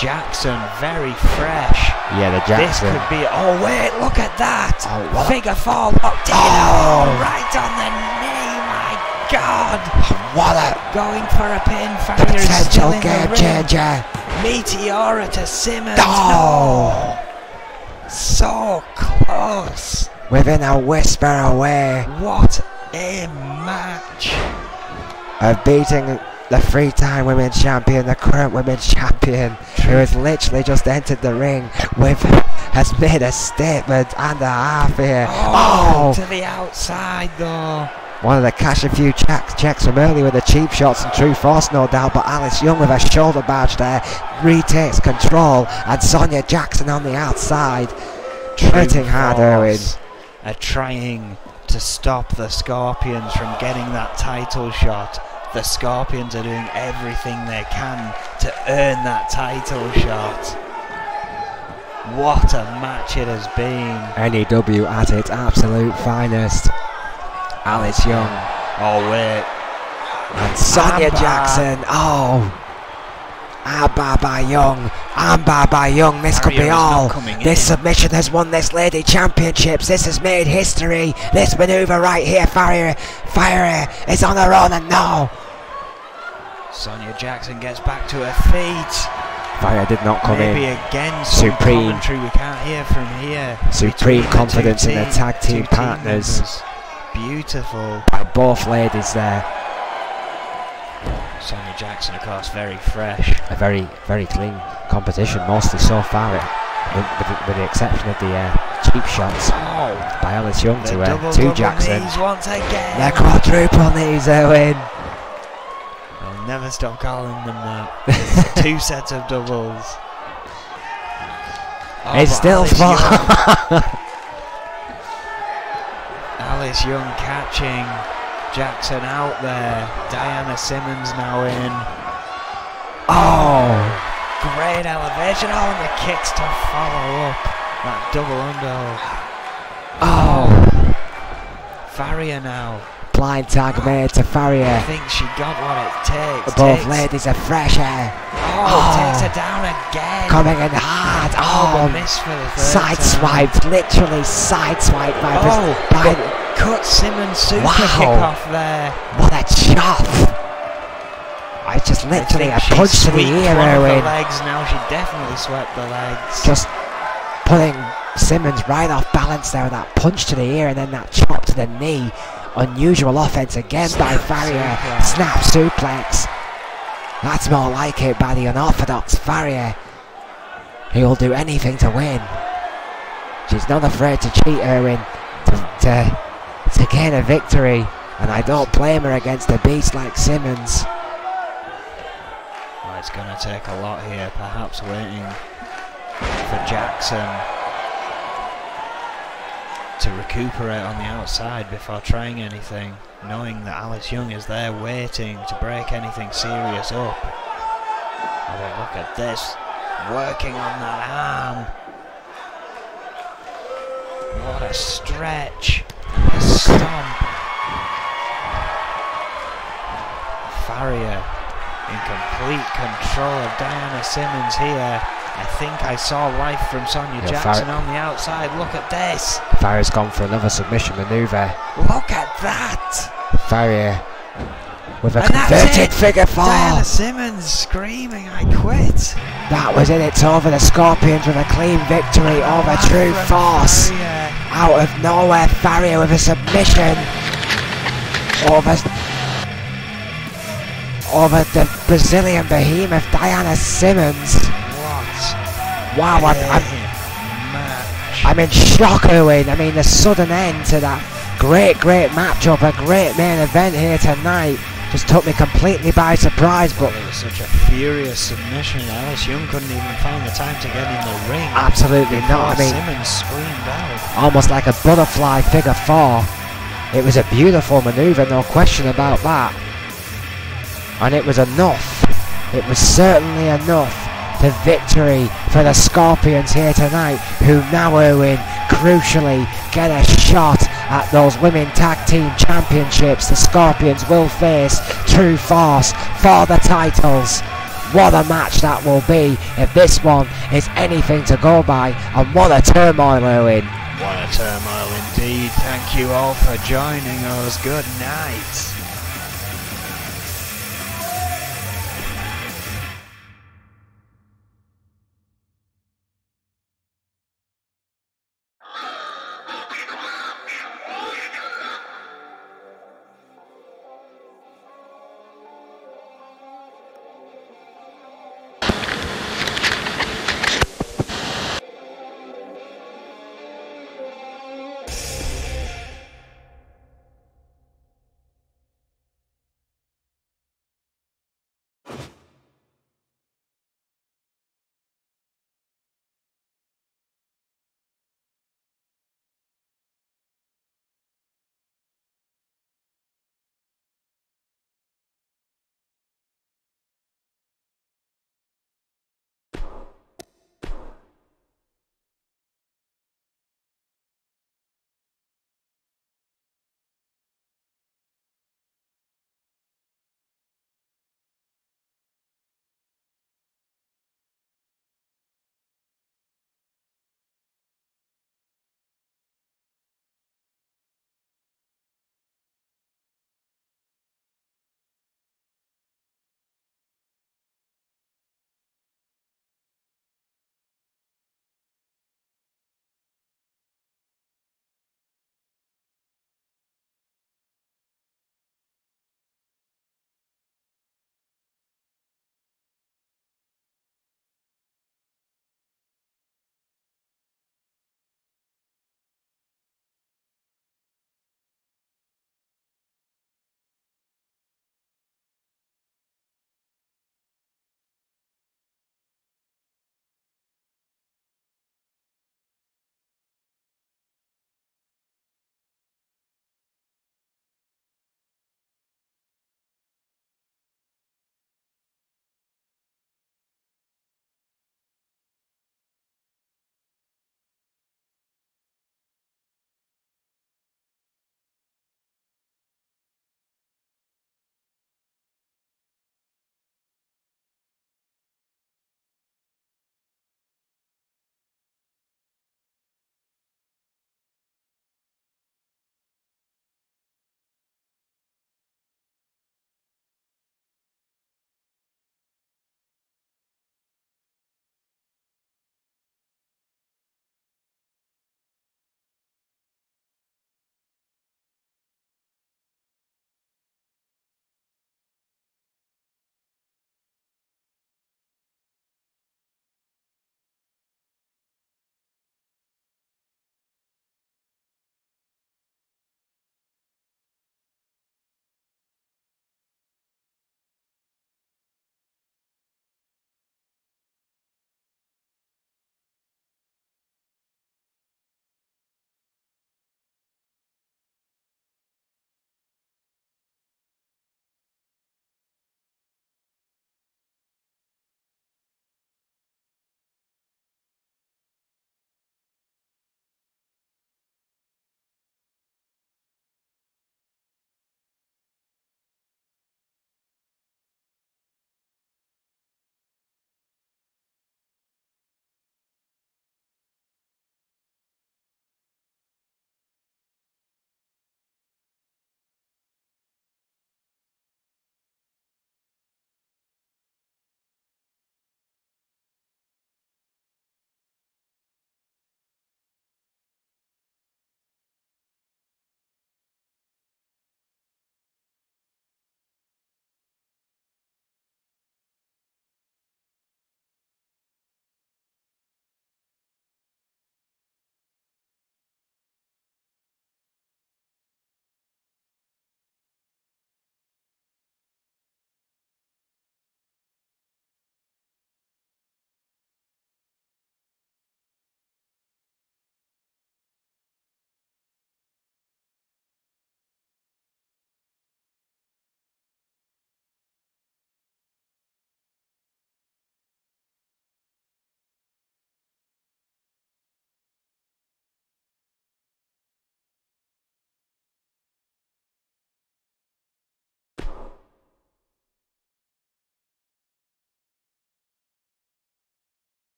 Jackson, very fresh. Yeah, the Jackson. This could be. Oh wait, look at that! Oh, Figure 4 locked in. Oh, right on the knee. My God! What a going for a pin. Farrier is still potential in game the ring. changer. Meteora to Simmons. Oh. No! So close. Within a whisper away What a match! of beating the 3-time women's champion, the current women's champion, who has literally just entered the ring has made a statement and a half here. Oh, to the outside though. One of the cash a few checks from earlier with the cheap shots and true force, no doubt, but Alice Young with a shoulder barge there retakes control, and Sonia Jackson on the outside hurting hard. Erwin are trying to stop the Scorpions from getting that title shot. The Scorpions are doing everything they can to earn that title shot. What a match it has been. N.E.W at its absolute finest. Alice Young. Oh wait. And Sonia Jackson. Oh. Armbar by Young. Armbar by Young. This could be all. This submission has won this lady championships. This has made history. This maneuver right here. Farrier is on her own, and no. Sonia Jackson gets back to her feet. Farrier did not come Maybe in. Again, some commentary we can't hear from here. Supreme confidence in the tag team partners. Beautiful. By both ladies there. Sonia Jackson, of course, very fresh. A very, very clean competition, mostly so far, with the exception of the cheap shots by Alice Young to Jackson. Once again. The quadruple knees, Owen. I'll never stop calling them that. 2 sets of doubles. It's still fun. Alice Young catching Jackson out there. Diana Simmons now in. Oh, great elevation. Oh, and the kicks to follow up that double under. Oh, Farrier now. Blind tag made to Farrier. I think she got what it takes. Both ladies are fresh air. Takes her down again. Coming in hard. Miss for the third sideswiped, literally sideswiped by cut Simmons super kick off there. What a chop! I just literally a punch to the ear, Erwin. Legs now. She definitely swept the legs. Just putting Simmons right off balance there with that punch to the ear and then that chop to the knee. Unusual offense again by Farrier. Snap suplex. That's more like it by the unorthodox Farrier. He'll do anything to win. She's not afraid to cheat, Erwin, to gain a victory, and I don't blame her against a beast like Simmons. Well, it's going to take a lot here, perhaps waiting for Jackson to recuperate on the outside before trying anything, knowing that Alice Young is there waiting to break anything serious up. Oh, but look at this, working on that arm. What a stretch, a stomp. Farrier in complete control of Diana Simmons here. I think I saw life from Sonia Jackson on the outside. Look at this. Farrier's gone for another submission maneuver. Look at that. Farrier with a converted figure 4. Diana Simmons screaming, I quit. That was it. It's over. The Scorpions with a clean victory over True Force. Out of nowhere, Farrier with a submission over the Brazilian behemoth Diana Simmons. Wow, I'm in shock, Owen. I mean, the sudden end to that great matchup, a great main event here tonight. just took me completely by surprise. But it was such a furious submission. Alice Young couldn't even find the time to get in the ring. Absolutely not. I mean, Simmons screamed out. almost like a butterfly figure 4. It was a beautiful manoeuvre, no question about that. And it was enough. It was certainly enough. The victory for the Scorpions here tonight, who now, Erwin, crucially get a shot at those Women Tag Team Championships. The Scorpions will face True Force for the titles. What a match that will be if this one is anything to go by, and what a turmoil, Erwin. What a turmoil indeed. Thank you all for joining us. Good night.